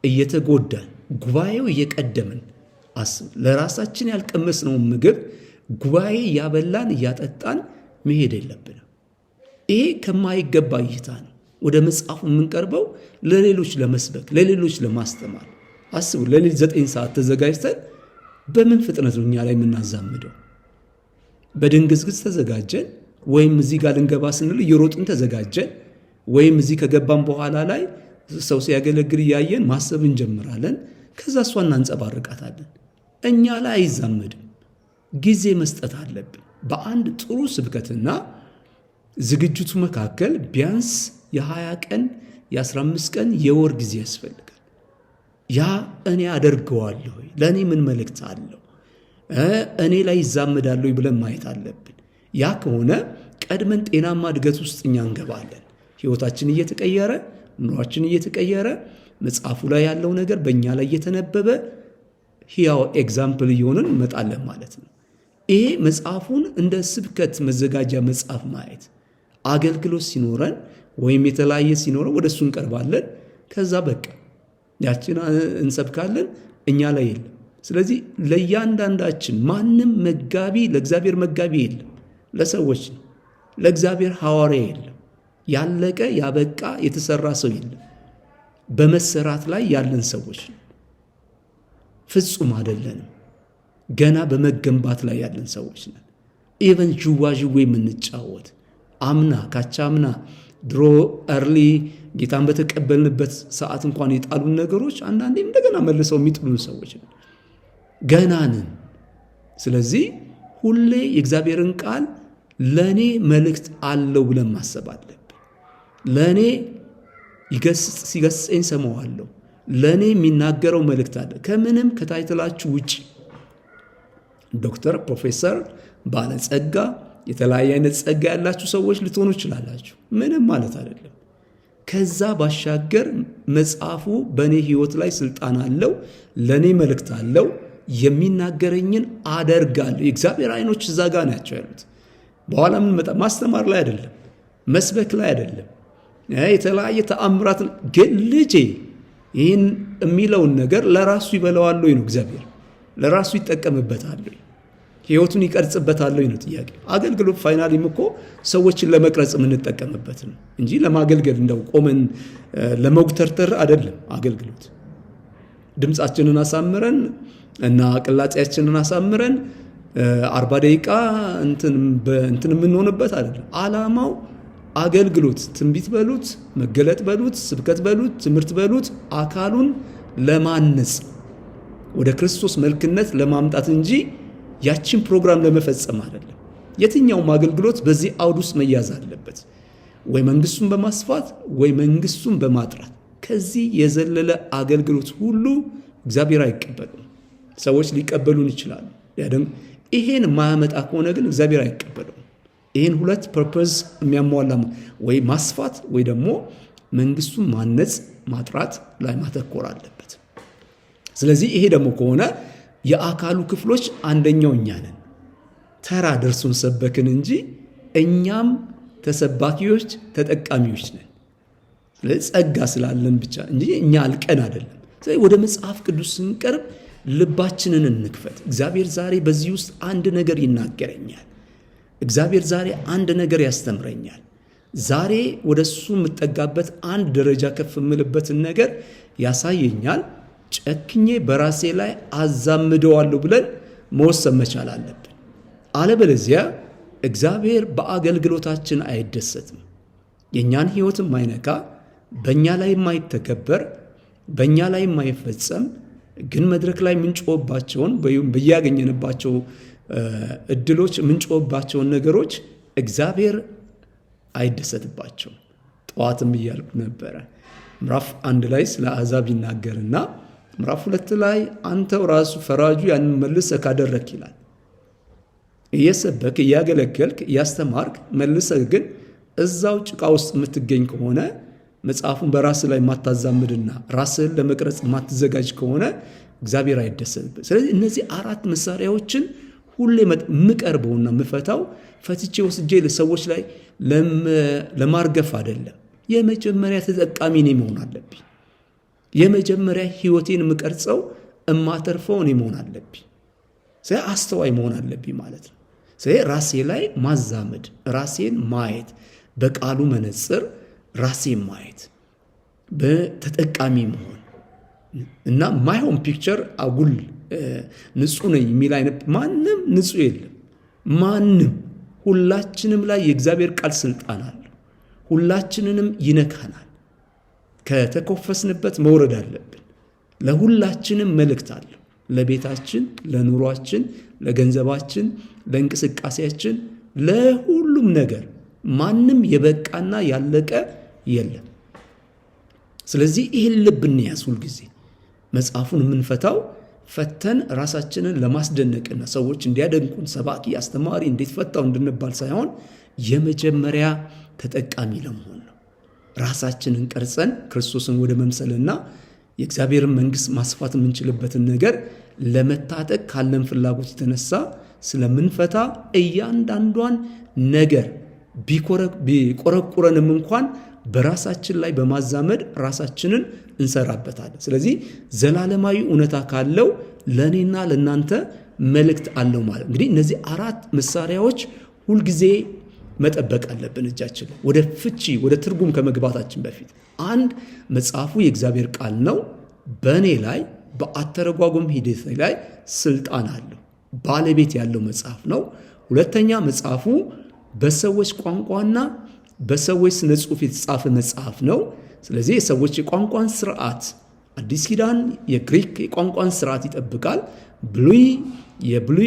እየተጎዳን፣ ጉባኤው እየቀደምን ለራሳችን ያልቀመስነውን ምግብ ጉባኤ እያበላን እያጠጣን መሄድ የለብንም። ይሄ ከማይገባ እይታ ነው። ወደ መጽሐፉ የምንቀርበው ለሌሎች ለመስበክ፣ ለሌሎች ለማስተማር። አስቡ፣ ለሌሊት 9 ሰዓት ተዘጋጅተን በምን ፍጥነት ነው እኛ ላይ የምናዛምደው? በድንግዝግዝ ተዘጋጀን፣ ወይም እዚህ ጋር ልንገባ ስንል እየሮጥን ተዘጋጀን፣ ወይም እዚህ ከገባን በኋላ ላይ ሰው ሲያገለግል እያየን ማሰብ እንጀምራለን። ከዛ እሷ እናንጸባርቃታለን። እኛ ላይ አይዛመድም። ጊዜ መስጠት አለብን። በአንድ ጥሩ ስብከትና ዝግጅቱ መካከል ቢያንስ የ20 ቀን የ15 ቀን የወር ጊዜ ያስፈልጋል። ያ እኔ አደርገዋለሁ፣ ለእኔ ምን መልእክት አለው፣ እኔ ላይ ይዛመዳለሁ ብለን ማየት አለብን። ያ ከሆነ ቀድመን ጤናማ እድገት ውስጥ እኛ እንገባለን። ህይወታችን እየተቀየረ፣ ኑሯችን እየተቀየረ፣ መጽሐፉ ላይ ያለው ነገር በእኛ ላይ እየተነበበ ሕያው ኤግዛምፕል እየሆንን እንመጣለን ማለት ነው። ይሄ መጽሐፉን እንደ ስብከት መዘጋጃ መጽሐፍ ማየት፣ አገልግሎት ሲኖረን ወይም የተለያየ ሲኖረን ወደ እሱ እንቀርባለን። ከዛ በቃ ያችን እንሰብካለን፣ እኛ ላይ የለም። ስለዚህ ለእያንዳንዳችን ማንም መጋቢ፣ ለእግዚአብሔር መጋቢ የለም፣ ለሰዎች ነው። ለእግዚአብሔር ሐዋርያ የለም። ያለቀ ያበቃ የተሰራ ሰው የለም። በመሰራት ላይ ያለን ሰዎች ነው። ፍጹም አይደለንም። ገና በመገንባት ላይ ያለን ሰዎች ነን። ኢቨን ዥዋዥዌ የምንጫወት አምና ካቻምና ድሮ እርሊ ጌታን በተቀበልንበት ሰዓት እንኳን የጣሉን ነገሮች አንዳንዴም እንደገና መልሰው የሚጥሉን ሰዎች ነን። ገና ነን። ስለዚህ ሁሌ የእግዚአብሔርን ቃል ለእኔ መልእክት አለው ብለን ማሰብ አለብን። ለእኔ ሲገስጸኝ ሰማዋለሁ። ለእኔ የሚናገረው መልእክት አለ። ከምንም ከታይትላችሁ ውጭ ዶክተር፣ ፕሮፌሰር፣ ባለጸጋ፣ የተለያየ አይነት ጸጋ ያላችሁ ሰዎች ልትሆኑ ይችላላችሁ። ምንም ማለት አይደለም። ከዛ ባሻገር መጽሐፉ በእኔ ህይወት ላይ ስልጣን አለው፣ ለእኔ መልእክት አለው። የሚናገረኝን አደርጋለሁ። የእግዚአብሔር አይኖች እዛ ጋር ናቸው ያሉት። በኋላ ምን መጣ? ማስተማር ላይ አይደለም፣ መስበክ ላይ አይደለም፣ የተለያየ ተአምራት ግን ልጄ ይህን የሚለውን ነገር ለራሱ ይበለዋል ነው እግዚአብሔር። ለራሱ ይጠቀምበታል፣ ህይወቱን ይቀርጽበታል ነው ጥያቄ። አገልግሎት ፋይናሊም እኮ ሰዎችን ለመቅረጽ የምንጠቀምበት ነው እንጂ ለማገልገል እንደው ቆመን ለመጉተርተር አይደለም። አገልግሎት ድምፃችንን አሳምረን እና ቅላጼያችንን አሳምረን 40 ደቂቃ እንትን የምንሆንበት አይደለም። ዓላማው አገልግሎት፣ ትንቢት በሉት፣ መገለጥ በሉት፣ ስብከት በሉት፣ ትምህርት በሉት፣ አካሉን ለማነጽ ወደ ክርስቶስ መልክነት ለማምጣት እንጂ ያችን ፕሮግራም ለመፈጸም አይደለም። የትኛውም አገልግሎት በዚህ አውድ ውስጥ መያዝ አለበት። ወይ መንግስቱን በማስፋት ወይ መንግስቱን በማጥራት። ከዚህ የዘለለ አገልግሎት ሁሉ እግዚአብሔር አይቀበሉም። ሰዎች ሊቀበሉን ይችላሉ። ይሄን ማያመጣ ከሆነ ግን እግዚአብሔር አይቀበሉም። ይሄን ሁለት ፐርፐዝ የሚያሟላ ወይ ማስፋት ወይ ደግሞ መንግስቱን ማነጽ ማጥራት ላይ ማተኮር አለበት። ስለዚህ ይሄ ደግሞ ከሆነ የአካሉ ክፍሎች አንደኛው እኛ ነን። ተራ ደርሶን ሰበክን እንጂ እኛም ተሰባኪዎች ተጠቃሚዎች ነን። ጸጋ ስላለን ብቻ እንጂ እኛ አልቀን አይደለም። ስለዚህ ወደ መጽሐፍ ቅዱስ ስንቀርብ ልባችንን እንክፈት። እግዚአብሔር ዛሬ በዚህ ውስጥ አንድ ነገር ይናገረኛል። እግዚአብሔር ዛሬ አንድ ነገር ያስተምረኛል። ዛሬ ወደ እሱ የምጠጋበት አንድ ደረጃ ከፍ የምልበትን ነገር ያሳየኛል። ጨክኜ በራሴ ላይ አዛምደዋለሁ ብለን መወሰን መቻል አለብን። አለበለዚያ እግዚአብሔር በአገልግሎታችን አይደሰትም። የእኛን ሕይወትም አይነካ፣ በእኛ ላይ የማይተከበር፣ በእኛ ላይ የማይፈጸም ግን መድረክ ላይ ምንጮባቸውን በያገኘንባቸው እድሎች ምንጮባቸውን ነገሮች እግዚአብሔር አይደሰትባቸውም። ጠዋትም እያልኩ ነበረ ምዕራፍ 1 ላይ ስለ አሕዛብ ይናገርና ምዕራፍ 2 ላይ አንተው ራሱ ፈራጁ ያንን መልሰህ ካደረክ ይላል። እየሰበክ እያገለገልክ እያስተማርክ መልሰህ ግን እዛው ጭቃ ውስጥ የምትገኝ ከሆነ መጽሐፉን በራስ ላይ ማታዛምድና ራስህን ለመቅረጽ ማትዘጋጅ ከሆነ እግዚአብሔር አይደሰትበት። ስለዚህ እነዚህ 4 መሳሪያዎችን ሁሌ የምቀርበውና የምፈታው ፈትቼ ወስጄ ለሰዎች ላይ ለማርገፍ አይደለም። የመጀመሪያ ተጠቃሚ እኔ መሆን አለብኝ። የመጀመሪያ ህይወቴን የምቀርጸው እማተርፈው እኔ መሆን አለብኝ። ስለዚህ አስተዋይ መሆን አለብኝ ማለት ነው። ስለዚህ ራሴ ላይ ማዛመድ፣ ራሴን ማየት፣ በቃሉ መነጽር ራሴን ማየት፣ በተጠቃሚ መሆን እና ማይሆን ፒክቸር አጉል ንጹህ ነኝ የሚል አይነት ማንም ንጹህ የለም። ማንም ሁላችንም ላይ የእግዚአብሔር ቃል ስልጣን አለው። ሁላችንንም ይነካናል። ከተኮፈስንበት መውረድ አለብን። ለሁላችንም መልእክት አለው። ለቤታችን፣ ለኑሯችን፣ ለገንዘባችን፣ ለእንቅስቃሴያችን፣ ለሁሉም ነገር ማንም የበቃና ያለቀ የለም። ስለዚህ ይህን ልብ እንያዝ። ሁልጊዜ መጽሐፉን የምንፈታው ፈተን ራሳችንን ለማስደነቅና ሰዎች እንዲያደንቁን ሰባኪ አስተማሪ እንዴት ፈታው እንድንባል ሳይሆን የመጀመሪያ ተጠቃሚ ለመሆን ነው። ራሳችንን ቀርጸን ክርስቶስን ወደ መምሰልና የእግዚአብሔርን መንግሥት ማስፋት የምንችልበትን ነገር ለመታጠቅ ካለን ፍላጎት የተነሳ ስለምንፈታ እያንዳንዷን ነገር ቢቆረቁረንም እንኳን በራሳችን ላይ በማዛመድ ራሳችንን እንሰራበታለን። ስለዚህ ዘላለማዊ እውነታ ካለው ለእኔና ለእናንተ መልእክት አለው ማለት እንግዲህ እነዚህ 4 መሳሪያዎች ሁልጊዜ መጠበቅ አለብን እጃችን ወደ ፍቺ ወደ ትርጉም ከመግባታችን በፊት። አንድ መጽሐፉ የእግዚአብሔር ቃል ነው። በእኔ ላይ በአተረጓጎም ሂደት ላይ ስልጣን አለው፣ ባለቤት ያለው መጽሐፍ ነው። ሁለተኛ መጽሐፉ በሰዎች ቋንቋና በሰዎች ስነ ጽሑፍ የተጻፈ መጽሐፍ ነው። ስለዚህ የሰዎች የቋንቋን ስርዓት አዲስ ኪዳን የግሪክ የቋንቋን ስርዓት ይጠብቃል። ብሉይ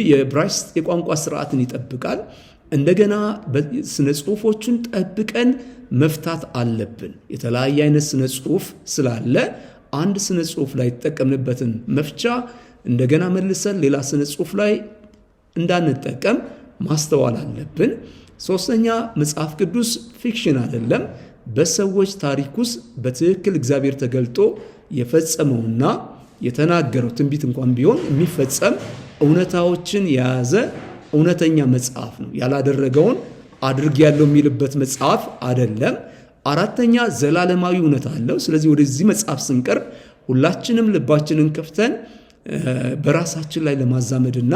የዕብራይስጥ የቋንቋ ስርዓትን ይጠብቃል። እንደገና ስነ ጽሁፎቹን ጠብቀን መፍታት አለብን። የተለያየ አይነት ስነ ጽሁፍ ስላለ አንድ ስነ ጽሁፍ ላይ የተጠቀምንበትን መፍቻ እንደገና መልሰን ሌላ ስነ ጽሁፍ ላይ እንዳንጠቀም ማስተዋል አለብን። ሶስተኛ መጽሐፍ ቅዱስ ፊክሽን አይደለም። በሰዎች ታሪክ ውስጥ በትክክል እግዚአብሔር ተገልጦ የፈጸመውና የተናገረው ትንቢት እንኳን ቢሆን የሚፈጸም እውነታዎችን የያዘ እውነተኛ መጽሐፍ ነው። ያላደረገውን አድርጌያለሁ የሚልበት መጽሐፍ አይደለም። አራተኛ ዘላለማዊ እውነት አለው። ስለዚህ ወደዚህ መጽሐፍ ስንቀርብ ሁላችንም ልባችንን ከፍተን በራሳችን ላይ ለማዛመድና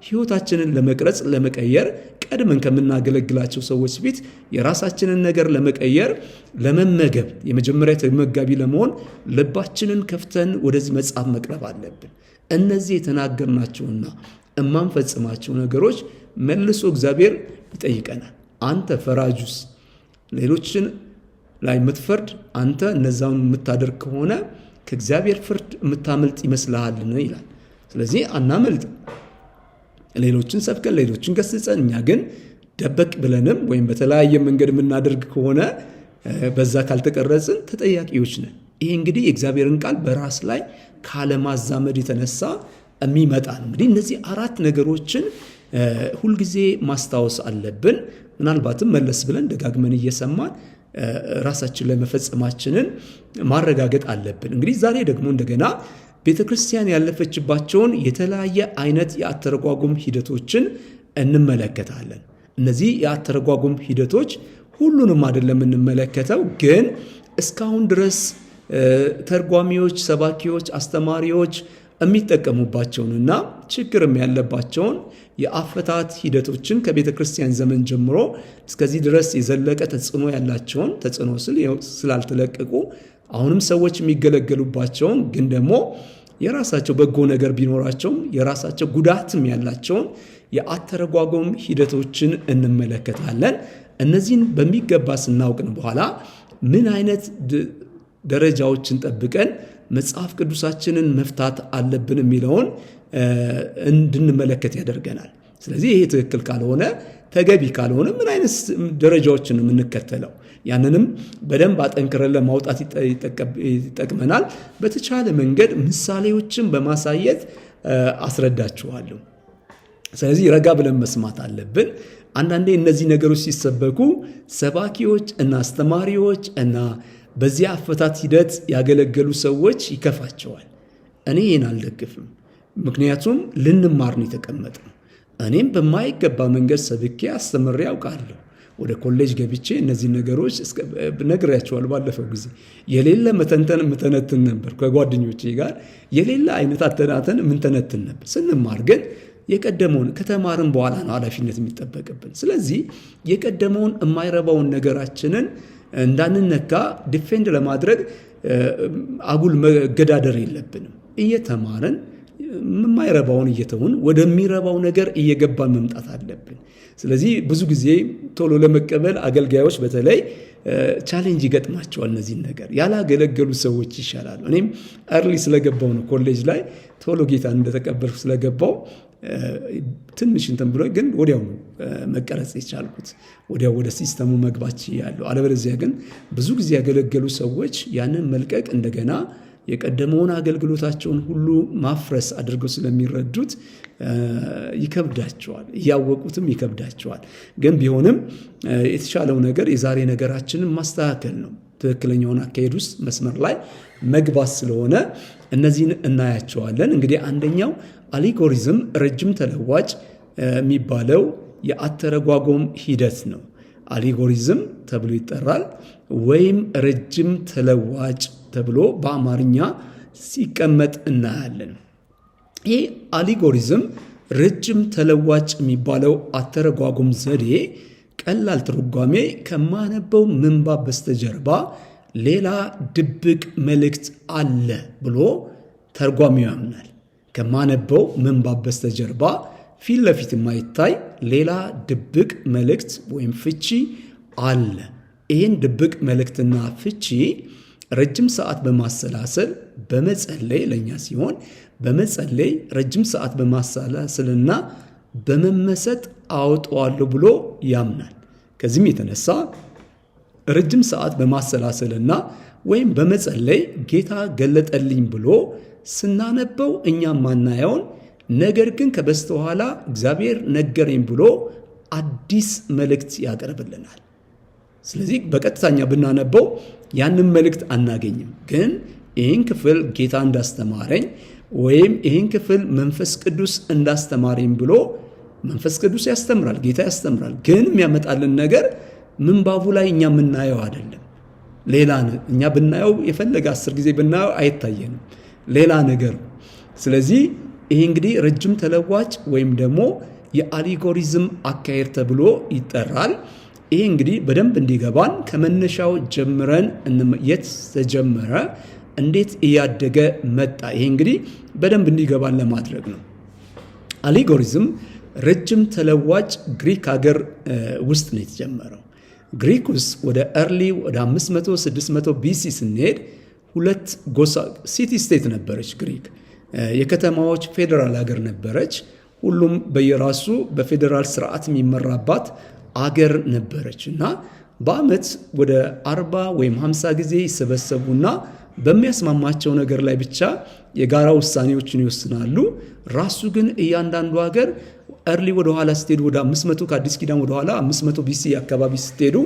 ህይወታችንን ለመቅረጽ ለመቀየር ቀድመን ከምናገለግላቸው ሰዎች ፊት የራሳችንን ነገር ለመቀየር ለመመገብ የመጀመሪያ ተመጋቢ ለመሆን ልባችንን ከፍተን ወደዚህ መጽሐፍ መቅረብ አለብን። እነዚህ የተናገርናቸውና እማንፈጽማቸው ነገሮች መልሶ እግዚአብሔር ይጠይቀናል። አንተ ፈራጁስ ሌሎችን ላይ የምትፈርድ አንተ እነዛውን የምታደርግ ከሆነ ከእግዚአብሔር ፍርድ የምታመልጥ ይመስልሃልን ይላል። ስለዚህ አናመልጥ። ሌሎችን ሰብከን ሌሎችን ገስጸን እኛ ግን ደበቅ ብለንም ወይም በተለያየ መንገድ የምናደርግ ከሆነ በዛ ካልተቀረጽን ተጠያቂዎች ነን። ይሄ እንግዲህ የእግዚአብሔርን ቃል በራስ ላይ ካለማዛመድ የተነሳ የሚመጣ ነው። እንግዲህ እነዚህ አራት ነገሮችን ሁልጊዜ ማስታወስ አለብን። ምናልባትም መለስ ብለን ደጋግመን እየሰማን ራሳችን ላይ መፈጸማችንን ማረጋገጥ አለብን። እንግዲህ ዛሬ ደግሞ እንደገና ቤተክርስቲያን ያለፈችባቸውን የተለያየ አይነት የአተረጓጉም ሂደቶችን እንመለከታለን። እነዚህ የአተረጓጉም ሂደቶች ሁሉንም አይደለም እንመለከተው፣ ግን እስካሁን ድረስ ተርጓሚዎች፣ ሰባኪዎች፣ አስተማሪዎች የሚጠቀሙባቸውንና ችግርም ያለባቸውን የአፈታት ሂደቶችን ከቤተ ክርስቲያን ዘመን ጀምሮ እስከዚህ ድረስ የዘለቀ ተጽዕኖ ያላቸውን ተጽዕኖ ስላልተለቀቁ አሁንም ሰዎች የሚገለገሉባቸውን ግን ደግሞ የራሳቸው በጎ ነገር ቢኖራቸውም የራሳቸው ጉዳትም ያላቸውን የአተረጓጎም ሂደቶችን እንመለከታለን። እነዚህን በሚገባ ስናውቅን በኋላ ምን አይነት ደረጃዎችን ጠብቀን መጽሐፍ ቅዱሳችንን መፍታት አለብን የሚለውን እንድንመለከት ያደርገናል። ስለዚህ ይሄ ትክክል ካልሆነ ተገቢ ካልሆነ ምን አይነት ደረጃዎችን የምንከተለው ያንንም በደንብ አጠንክረን ለማውጣት ይጠቅመናል። በተቻለ መንገድ ምሳሌዎችን በማሳየት አስረዳችኋለሁ። ስለዚህ ረጋ ብለን መስማት አለብን። አንዳንዴ እነዚህ ነገሮች ሲሰበኩ ሰባኪዎች እና አስተማሪዎች እና በዚህ አፈታት ሂደት ያገለገሉ ሰዎች ይከፋቸዋል። እኔ ይህን አልደግፍም። ምክንያቱም ልንማር ነው የተቀመጥነው። እኔም በማይገባ መንገድ ሰብኬ አስተምሬ ያውቃለሁ። ወደ ኮሌጅ ገብቼ እነዚህ ነገሮች ነግሬያቸዋለሁ። ባለፈው ጊዜ የሌለ መተንተን የምተነትን ነበር። ከጓደኞቼ ጋር የሌለ አይነት አተናተን የምንተነትን ነበር። ስንማር ግን የቀደመውን ከተማርን በኋላ ነው ኃላፊነት የሚጠበቅብን። ስለዚህ የቀደመውን የማይረባውን ነገራችንን እንዳንነካ ዲፌንድ ለማድረግ አጉል መገዳደር የለብንም። እየተማርን የማይረባውን እየተውን ወደሚረባው ነገር እየገባን መምጣት አለብን። ስለዚህ ብዙ ጊዜ ቶሎ ለመቀበል አገልጋዮች በተለይ ቻሌንጅ ይገጥማቸዋል። እነዚህን ነገር ያላገለገሉ ሰዎች ይሻላሉ። እኔም እርሊ ስለገባው ነው ኮሌጅ ላይ ቶሎ ጌታን እንደተቀበልኩ ስለገባው ትንሽ እንትን ብሎ ግን ወዲያው መቀረጽ የቻልኩት ወዲያው ወደ ሲስተሙ መግባት ያለው። አለበለዚያ ግን ብዙ ጊዜ ያገለገሉ ሰዎች ያንን መልቀቅ እንደገና የቀደመውን አገልግሎታቸውን ሁሉ ማፍረስ አድርገው ስለሚረዱት ይከብዳቸዋል። እያወቁትም ይከብዳቸዋል። ግን ቢሆንም የተሻለው ነገር የዛሬ ነገራችንን ማስተካከል ነው። ትክክለኛውን አካሄድ ውስጥ መስመር ላይ መግባት ስለሆነ እነዚህን እናያቸዋለን። እንግዲህ አንደኛው አሊጎሪዝም ረጅም ተለዋጭ የሚባለው የአተረጓጎም ሂደት ነው። አሊጎሪዝም ተብሎ ይጠራል፣ ወይም ረጅም ተለዋጭ ተብሎ በአማርኛ ሲቀመጥ እናያለን። ይህ አሊጎሪዝም ረጅም ተለዋጭ የሚባለው አተረጓጎም ዘዴ ቀላል ትርጓሜ ከማነበው ምንባብ በስተጀርባ ሌላ ድብቅ መልእክት አለ ብሎ ተርጓሚው ያምናል። ከማነበው ምንባብ በስተጀርባ ፊት ለፊት የማይታይ ሌላ ድብቅ መልእክት ወይም ፍቺ አለ። ይህን ድብቅ መልእክትና ፍቺ ረጅም ሰዓት በማሰላሰል በመጸለይ ለኛ ሲሆን በመጸለይ ረጅም ሰዓት በማሰላሰልና በመመሰጥ አወጣዋለሁ ብሎ ያምናል። ከዚህም የተነሳ ረጅም ሰዓት በማሰላሰልና ወይም በመጸለይ ጌታ ገለጠልኝ ብሎ ስናነበው እኛ ማናየውን ነገር ግን ከበስተኋላ እግዚአብሔር ነገረኝ ብሎ አዲስ መልእክት ያቀርብልናል። ስለዚህ በቀጥታኛ ብናነበው ያንን መልእክት አናገኝም። ግን ይህን ክፍል ጌታ እንዳስተማረኝ ወይም ይህን ክፍል መንፈስ ቅዱስ እንዳስተማረኝ ብሎ መንፈስ ቅዱስ ያስተምራል፣ ጌታ ያስተምራል። ግን የሚያመጣልን ነገር ምንባቡ ላይ እኛ የምናየው አይደለም። ሌላ እኛ ብናየው የፈለገ 10 ጊዜ ብናየው አይታየንም፣ ሌላ ነገር። ስለዚህ ይሄ እንግዲህ ረጅም ተለዋጭ ወይም ደግሞ የአሊጎሪዝም አካሄድ ተብሎ ይጠራል። ይሄ እንግዲህ በደንብ እንዲገባን ከመነሻው ጀምረን የት ተጀመረ፣ እንዴት እያደገ መጣ፣ ይሄ እንግዲህ በደንብ እንዲገባን ለማድረግ ነው። አሊጎሪዝም ረጅም ተለዋጭ ግሪክ ሀገር ውስጥ ነው የተጀመረው። ግሪክ ውስጥ ወደ ኤርሊ ወደ 500-600 ቢሲ ስንሄድ 2 ጎሳ ሲቲ ስቴት ነበረች ግሪክ። የከተማዎች ፌዴራል ሀገር ነበረች። ሁሉም በየራሱ በፌዴራል ስርዓት የሚመራባት አገር ነበረች እና በአመት ወደ 40 ወይም 50 ጊዜ ይሰበሰቡና በሚያስማማቸው ነገር ላይ ብቻ የጋራ ውሳኔዎችን ይወስናሉ። ራሱ ግን እያንዳንዱ ሀገር ኤርሊ ወደ ኋላ ስትሄዱ ወደ 500 ከአዲስ ኪዳን ወደ ኋላ 500 ቢሲ አካባቢ ስትሄዱ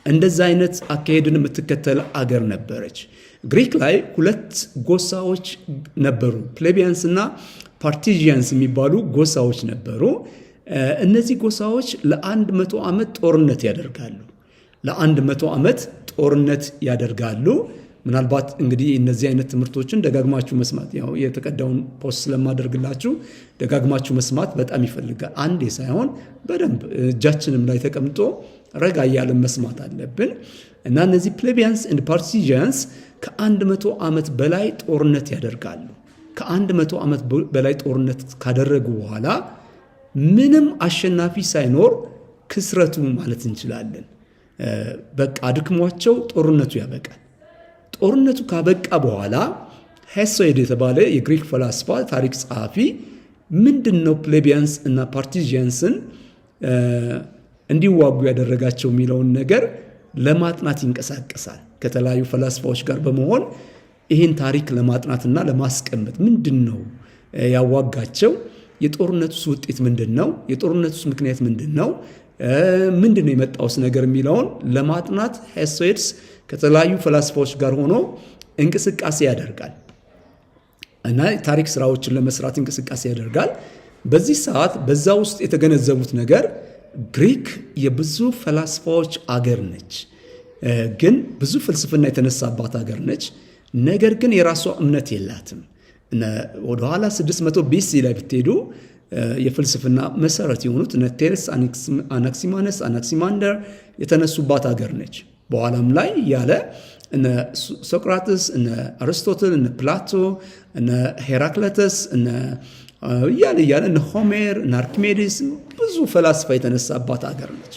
እንደዛ አይነት አካሄድን የምትከተል አገር ነበረች። ግሪክ ላይ 2 ጎሳዎች ነበሩ፣ ፕሌቢያንስ እና ፓርቲጂያንስ የሚባሉ ጎሳዎች ነበሩ። እነዚህ ጎሳዎች ለ100 ዓመት ጦርነት ያደርጋሉ። ለ100 ዓመት ጦርነት ያደርጋሉ። ምናልባት እንግዲህ እነዚህ አይነት ትምህርቶችን ደጋግማችሁ መስማት ያው የተቀዳውን ፖስት ስለማደርግላችሁ ደጋግማችሁ መስማት በጣም ይፈልጋል። አንዴ ሳይሆን በደንብ እጃችንም ላይ ተቀምጦ ረጋ እያለን መስማት አለብን እና እነዚህ ፕሌቢያንስ ኤንድ ፓርቲጂያንስ ከ100 ዓመት በላይ ጦርነት ያደርጋሉ። ከ100 ዓመት በላይ ጦርነት ካደረጉ በኋላ ምንም አሸናፊ ሳይኖር ክስረቱ ማለት እንችላለን። በቃ አድክሟቸው ጦርነቱ ያበቃል። ጦርነቱ ካበቃ በኋላ ሄሶድ የተባለ የግሪክ ፈላስፋ ታሪክ ጸሐፊ ምንድነው ፕሌቢያንስ እና ፓርቲጂያንስን እንዲዋጉ ያደረጋቸው የሚለውን ነገር ለማጥናት ይንቀሳቀሳል። ከተለያዩ ፈላስፋዎች ጋር በመሆን ይህን ታሪክ ለማጥናትና ለማስቀመጥ ምንድነው ያዋጋቸው፣ የጦርነቱስ ውጤት ምንድነው፣ የጦርነቱስ ምክንያት ምንድነው፣ ምንድነው የመጣውስ ነገር የሚለውን ለማጥናት ሄሶድስ ከተለያዩ ፈላስፋዎች ጋር ሆኖ እንቅስቃሴ ያደርጋል እና ታሪክ ስራዎችን ለመስራት እንቅስቃሴ ያደርጋል። በዚህ ሰዓት በዛ ውስጥ የተገነዘቡት ነገር ግሪክ የብዙ ፈላስፋዎች አገር ነች፣ ግን ብዙ ፍልስፍና የተነሳባት አገር ነች። ነገር ግን የራሷ እምነት የላትም። ወደኋላ 600 ቢሲ ላይ ብትሄዱ የፍልስፍና መሰረት የሆኑት እነ ቴሬስ፣ አናክሲማነስ፣ አናክሲማንደር የተነሱባት አገር ነች። በኋላም ላይ ያለ እነ ሶቅራጥስ፣ እነ አርስቶትል፣ እነ ፕላቶ፣ እነ ሄራክለተስ እያለ እነ ሆሜር፣ እነ አርኪሜዲስ ብዙ ፈላስፋ የተነሳባት አገር ነች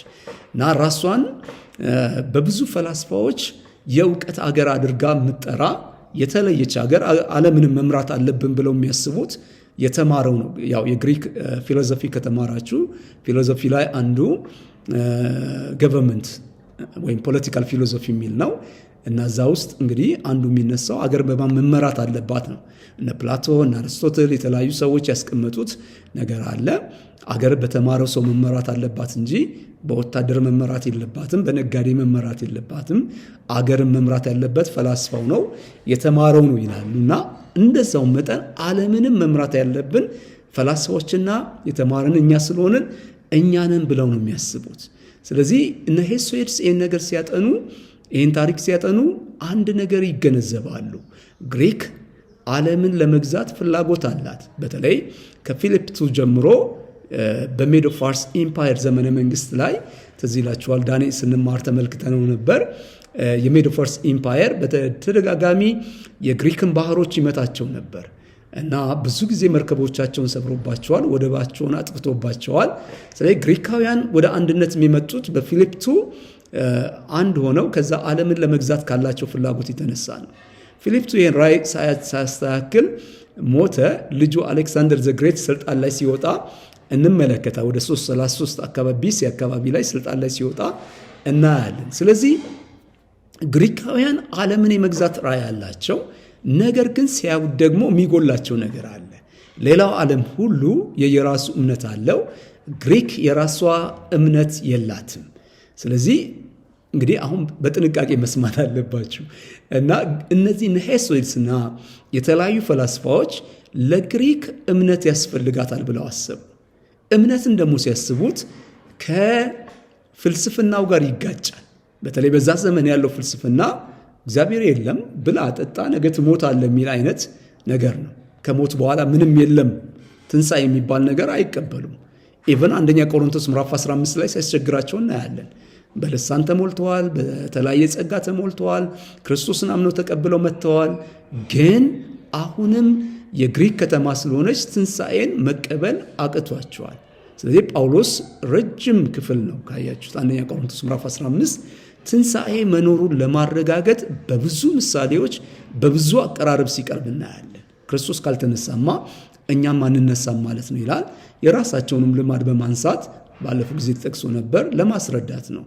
እና ራሷን በብዙ ፈላስፋዎች የእውቀት አገር አድርጋ የምትጠራ የተለየች አገር፣ ዓለምንም መምራት አለብን ብለው የሚያስቡት የተማረው ነው። ያው የግሪክ ፊሎሶፊ ከተማራችሁ ፊሎሶፊ ላይ አንዱ ገቨርንመንት ወይም ፖለቲካል ፊሎሶፊ የሚል ነው እና እዛ ውስጥ እንግዲህ አንዱ የሚነሳው አገር በማን መመራት አለባት ነው። እነ ፕላቶ እና አርስቶትል የተለያዩ ሰዎች ያስቀመጡት ነገር አለ። አገር በተማረው ሰው መመራት አለባት እንጂ በወታደር መመራት የለባትም፣ በነጋዴ መመራት የለባትም። አገርን መምራት ያለበት ፈላስፋው ነው፣ የተማረው ነው ይላሉ እና እንደዛው መጠን ዓለምንም መምራት ያለብን ፈላስፋዎችና የተማርን እኛ ስለሆንን እኛንን ብለው ነው የሚያስቡት። ስለዚህ እነ ሄሶድስ ይህን ነገር ሲያጠኑ፣ ይህን ታሪክ ሲያጠኑ አንድ ነገር ይገነዘባሉ። ግሪክ ዓለምን ለመግዛት ፍላጎት አላት። በተለይ ከፊሊፕ II ጀምሮ በሜዶ ፋርስ ኢምፓየር ዘመነ መንግስት ላይ ትዝ ይላችኋል፣ ዳንኤል ስንማር ተመልክተነው ነበር። የሜዶ ፋርስ ኢምፓየር በተደጋጋሚ የግሪክን ባህሮች ይመታቸው ነበር እና ብዙ ጊዜ መርከቦቻቸውን ሰብሮባቸዋል፣ ወደባቸውን አጥፍቶባቸዋል። ስለዚህ ግሪካውያን ወደ አንድነት የሚመጡት በፊሊፕ II አንድ ሆነው ከዛ ዓለምን ለመግዛት ካላቸው ፍላጎት የተነሳ ነው። ፊሊፕ II ይህን ራዕይ ሳያስተካክል ሞተ። ልጁ አሌክሳንደር ዘ ግሬት ስልጣን ላይ ሲወጣ እንመለከታ ወደ 333 አካባቢ አካባቢ ላይ ስልጣን ላይ ሲወጣ እናያለን። ስለዚህ ግሪካውያን ዓለምን የመግዛት ራዕይ ያላቸው፣ ነገር ግን ሲያዩት ደግሞ የሚጎላቸው ነገር አለ። ሌላው ዓለም ሁሉ የየራሱ እምነት አለው። ግሪክ የራሷ እምነት የላትም። ስለዚህ እንግዲህ አሁን በጥንቃቄ መስማት አለባችሁ እና እነዚህ ሄሶድስና የተለያዩ ፈላስፋዎች ለግሪክ እምነት ያስፈልጋታል ብለው አሰቡ። እምነትን ደግሞ ሲያስቡት ከፍልስፍናው ጋር ይጋጫል። በተለይ በዛ ዘመን ያለው ፍልስፍና እግዚአብሔር የለም፣ ብላ ጠጣ፣ ነገ ትሞታለህ የሚል አይነት ነገር ነው። ከሞት በኋላ ምንም የለም፣ ትንሣኤ የሚባል ነገር አይቀበሉም። ኢቨን አንደኛ ቆሮንቶስ ምዕራፍ 15 ላይ ሲያስቸግራቸው እናያለን። በልሳን ተሞልተዋል፣ በተለያየ ጸጋ ተሞልተዋል፣ ክርስቶስን አምነው ተቀብለው መጥተዋል። ግን አሁንም የግሪክ ከተማ ስለሆነች ትንሣኤን መቀበል አቅቷቸዋል። ስለዚህ ጳውሎስ ረጅም ክፍል ነው ካያችሁት አንደኛ ቆሮንቶስ ምዕራፍ 15 ትንሣኤ መኖሩን ለማረጋገጥ በብዙ ምሳሌዎች በብዙ አቀራረብ ሲቀርብ እናያለን። ክርስቶስ ካልተነሳማ እኛም አንነሳም ማለት ነው ይላል። የራሳቸውንም ልማድ በማንሳት ባለፈው ጊዜ ተጠቅሶ ነበር፣ ለማስረዳት ነው።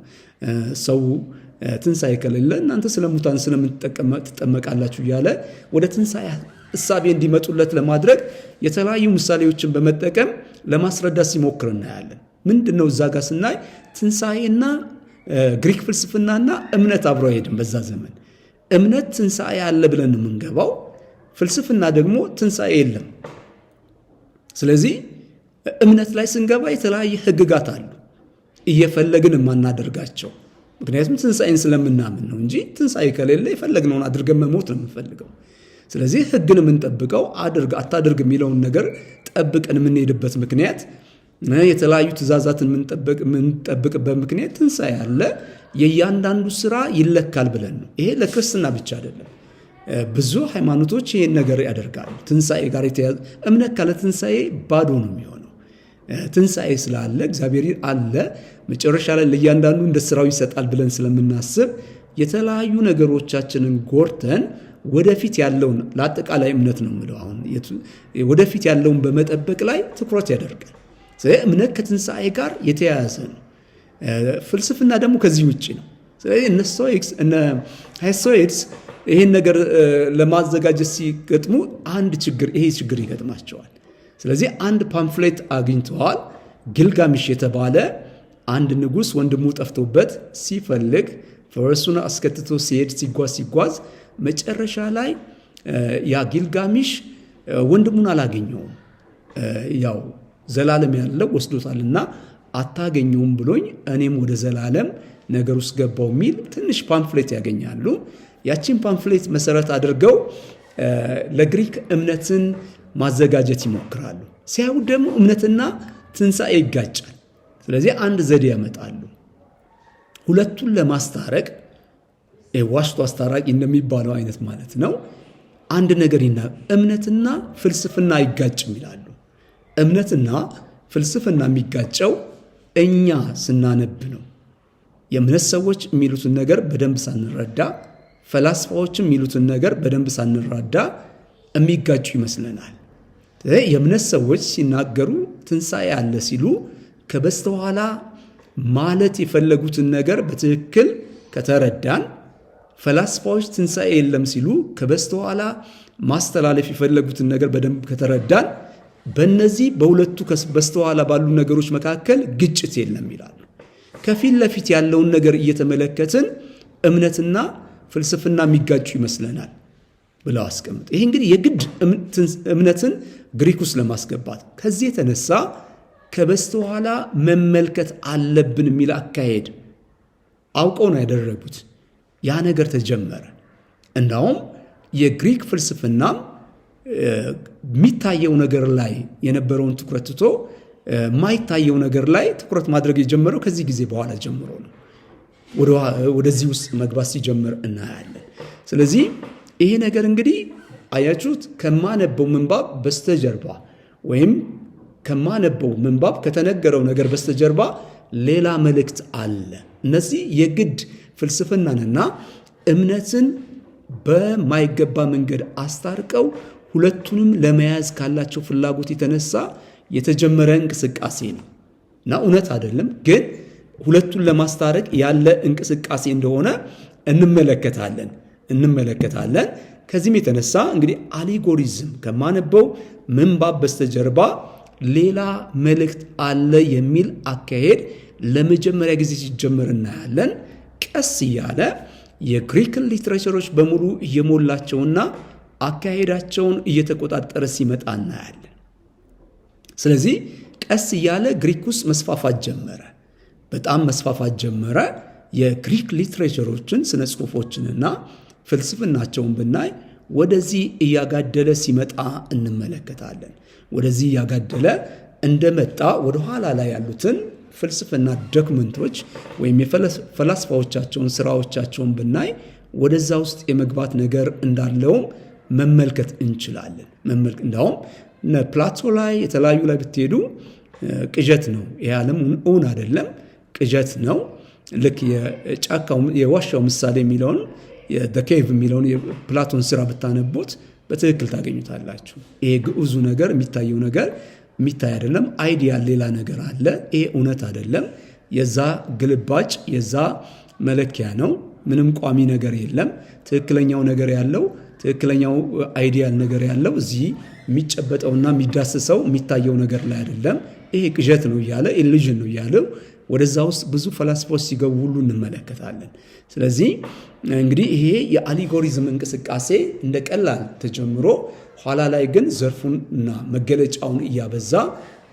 ሰው ትንሣኤ ከሌለ እናንተ ስለ ሙታን ስለምን ትጠመቃላችሁ እያለ ወደ ትንሣኤ እሳቤ እንዲመጡለት ለማድረግ የተለያዩ ምሳሌዎችን በመጠቀም ለማስረዳት ሲሞክር እናያለን። ምንድን ነው እዛ ጋር ስናይ ትንሣኤና ግሪክ ፍልስፍናና እምነት አብሮ አይሄድም። በዛ ዘመን እምነት ትንሣኤ አለ ብለን የምንገባው፣ ፍልስፍና ደግሞ ትንሣኤ የለም። ስለዚህ እምነት ላይ ስንገባ የተለያየ ህግጋት አሉ እየፈለግን የማናደርጋቸው። ምክንያቱም ትንሣኤን ስለምናምን ነው እንጂ ትንሣኤ ከሌለ የፈለግነውን አድርገን መሞት ነው የምንፈልገው። ስለዚህ ህግን የምንጠብቀው አታድርግ የሚለውን ነገር ጠብቀን የምንሄድበት ምክንያት፣ የተለያዩ ትእዛዛትን የምንጠብቅበት ምክንያት ትንሣኤ አለ፣ የእያንዳንዱ ስራ ይለካል ብለን ነው። ይሄ ለክርስትና ብቻ አይደለም። ብዙ ሃይማኖቶች ይሄን ነገር ያደርጋሉ። ትንሣኤ ጋር የተያዘ እምነት ካለ ትንሣኤ ባዶ ነው የሚሆነው። ትንሣኤ ስላለ እግዚአብሔር አለ፣ መጨረሻ ላይ ለእያንዳንዱ እንደ ስራው ይሰጣል ብለን ስለምናስብ የተለያዩ ነገሮቻችንን ጎርተን ወደፊት ያለውን ለአጠቃላይ እምነት ነው የምለው አሁን ወደፊት ያለውን በመጠበቅ ላይ ትኩረት ያደርጋል። ስለዚህ እምነት ከትንሣኤ ጋር የተያያዘ ነው። ፍልስፍና ደግሞ ከዚህ ውጭ ነው። ስለዚህ እነ ሄሶድስ ይህን ነገር ለማዘጋጀት ሲገጥሙ ይሄ ችግር ይገጥማቸዋል። ስለዚህ አንድ ፓምፍሌት አግኝተዋል። ጊልጋሚሽ የተባለ አንድ ንጉሥ ወንድሙ ጠፍቶበት ሲፈልግ ፈረሱን አስከትቶ ሲጓዝ መጨረሻ ላይ ያ ጊልጋሚሽ ወንድሙን አላገኘውም። ያው ዘላለም ያለው ወስዶታልና አታገኘውም ብሎኝ እኔም ወደ ዘላለም ነገር ውስጥ ገባው የሚል ትንሽ ፓምፍሌት ያገኛሉ። ያቺን ፓምፍሌት መሰረት አድርገው ለግሪክ እምነትን ማዘጋጀት ይሞክራሉ። ሲያዩ ደግሞ እምነትና ትንሣኤ ይጋጫል። ስለዚህ አንድ ዘዴ ያመጣሉ። ሁለቱን ለማስታረቅ ዋሽቶ አስታራቂ እንደሚባለው አይነት ማለት ነው። አንድ ነገር እምነትና ፍልስፍና አይጋጭም ይላሉ። እምነትና ፍልስፍና የሚጋጨው እኛ ስናነብ ነው። የእምነት ሰዎች የሚሉትን ነገር በደንብ ሳንረዳ፣ ፈላስፋዎችም የሚሉትን ነገር በደንብ ሳንረዳ የሚጋጩ ይመስለናል። የእምነት ሰዎች ሲናገሩ ትንሣኤ አለ ሲሉ ከበስተኋላ ማለት የፈለጉትን ነገር በትክክል ከተረዳን፣ ፈላስፋዎች ትንሣኤ የለም ሲሉ ከበስተኋላ ማስተላለፍ የፈለጉትን ነገር በደንብ ከተረዳን፣ በእነዚህ በሁለቱ በስተኋላ ባሉ ነገሮች መካከል ግጭት የለም ይላሉ። ከፊት ለፊት ያለውን ነገር እየተመለከትን እምነትና ፍልስፍና የሚጋጩ ይመስለናል ብለው አስቀምጥ። ይሄ እንግዲህ የግድ እምነትን ግሪክ ውስጥ ለማስገባት ከዚህ የተነሳ ከበስተኋላ መመልከት አለብን የሚል አካሄድ አውቀው ነው ያደረጉት። ያ ነገር ተጀመረ። እንዳውም የግሪክ ፍልስፍናም የሚታየው ነገር ላይ የነበረውን ትኩረት ትቶ የማይታየው ነገር ላይ ትኩረት ማድረግ የጀመረው ከዚህ ጊዜ በኋላ ጀምሮ ነው። ወደዚህ ውስጥ መግባት ሲጀምር እናያለን። ስለዚህ ይሄ ነገር እንግዲህ አያችሁት፣ ከማነበው ምንባብ በስተጀርባ ወይም ከማነበው ምንባብ ከተነገረው ነገር በስተጀርባ ሌላ መልእክት አለ። እነዚህ የግድ ፍልስፍናንና እምነትን በማይገባ መንገድ አስታርቀው ሁለቱንም ለመያዝ ካላቸው ፍላጎት የተነሳ የተጀመረ እንቅስቃሴ ነው እና እውነት አይደለም፣ ግን ሁለቱን ለማስታረቅ ያለ እንቅስቃሴ እንደሆነ እንመለከታለን። ከዚህም የተነሳ እንግዲህ አሊጎሪዝም ከማነበው ምንባብ በስተጀርባ ሌላ መልእክት አለ የሚል አካሄድ ለመጀመሪያ ጊዜ ሲጀመር እናያለን። ቀስ እያለ የግሪክን ሊትሬቸሮች በሙሉ እየሞላቸውና አካሄዳቸውን እየተቆጣጠረ ሲመጣ እናያለን። ስለዚህ ቀስ እያለ ግሪክ ውስጥ በጣም መስፋፋት ጀመረ። የግሪክ ሊትሬቸሮችን ስነ ጽሑፎችንና ፍልስፍናቸውን ብናይ ወደዚህ እያጋደለ ሲመጣ እንመለከታለን። ወደዚህ እያጋደለ እንደመጣ ወደ ኋላ ላይ ያሉትን ፍልስፍና ዶክመንቶች ወይም የፈላስፋዎቻቸውን ስራዎቻቸውን ብናይ ወደዛ ውስጥ የመግባት ነገር እንዳለውም መመልከት እንችላለን። እንዳውም ፕላቶ ላይ የተለያዩ ላይ ብትሄዱ ቅዠት ነው፣ ይህ ዓለም እውን አይደለም፣ ቅዠት ነው። ልክ የዋሻው ምሳሌ የሚለውን ኬቭ የሚለውን የፕላቶን ስራ ብታነቡት በትክክል ታገኙታላችሁ። ይሄ ግዑዙ ነገር የሚታየው ነገር የሚታይ አይደለም፣ አይዲያል ሌላ ነገር አለ። ይሄ እውነት አይደለም፣ የዛ ግልባጭ የዛ መለኪያ ነው። ምንም ቋሚ ነገር የለም። ትክክለኛው ነገር ያለው ትክክለኛው አይዲያል ነገር ያለው እዚህ የሚጨበጠውና የሚዳስሰው የሚታየው ነገር ላይ አይደለም። ይሄ ቅዠት ነው እያለ ኢሉዥን ነው እያለው ወደዛ ውስጥ ብዙ ፈላስፎች ሲገቡ ሁሉ እንመለከታለን። ስለዚህ እንግዲህ ይሄ የአሊጎሪዝም እንቅስቃሴ እንደ ቀላል ተጀምሮ ኋላ ላይ ግን ዘርፉንና መገለጫውን እያበዛ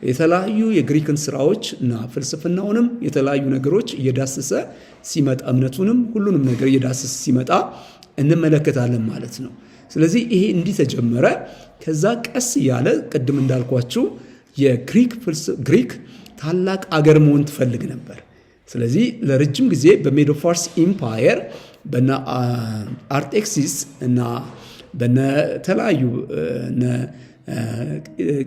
የተለያዩ የግሪክን ስራዎች እና ፍልስፍናውንም የተለያዩ ነገሮች እየዳሰሰ ሲመጣ እምነቱንም ሁሉንም ነገር እየዳሰሰ ሲመጣ እንመለከታለን ማለት ነው። ስለዚህ ይሄ እንዲህ ተጀመረ። ከዛ ቀስ እያለ ቅድም እንዳልኳችሁ ግሪክ ታላቅ አገር መሆን ትፈልግ ነበር። ስለዚህ ለረጅም ጊዜ በሜዶ ፋርስ ኢምፓየር በነ አርጤክሲስ እና በነ ተለያዩ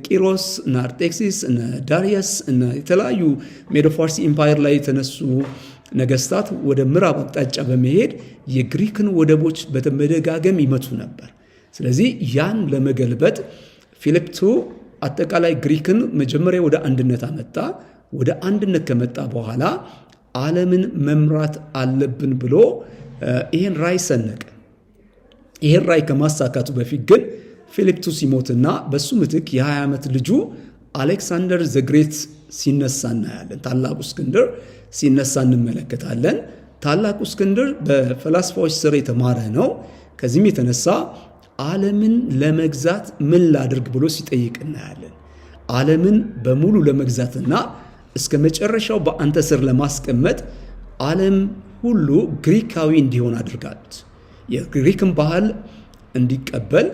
ቂሮስ እና አርጤክሲስ እና ዳሪየስ እና የተለያዩ ሜዶ ፋርስ ኢምፓየር ላይ የተነሱ ነገስታት ወደ ምዕራብ አቅጣጫ በመሄድ የግሪክን ወደቦች በተመደጋገም ይመቱ ነበር። ስለዚህ ያን ለመገልበጥ ፊሊፕ አጠቃላይ ግሪክን መጀመሪያ ወደ አንድነት አመጣ። ወደ አንድነት ከመጣ በኋላ ዓለምን መምራት አለብን ብሎ ይሄን ራይ ሰነቀ። ይሄን ራይ ከማሳካቱ በፊት ግን ፊሊፕ ሲሞትና በሱ ምትክ የ20 ዓመት ልጁ አሌክሳንደር ዘግሬት ሲነሳ እናያለን። ታላቁ እስክንድር ሲነሳ እንመለከታለን። ታላቁ እስክንድር በፈላስፋዎች ስር የተማረ ነው። ከዚህም የተነሳ ዓለምን ለመግዛት ምን ላድርግ ብሎ ሲጠይቅ እናያለን። ዓለምን በሙሉ ለመግዛትና እስከ መጨረሻው በአንተ ስር ለማስቀመጥ ዓለም ሁሉ ግሪካዊ እንዲሆን አድርጋት። የግሪክን ባህል እንዲቀበል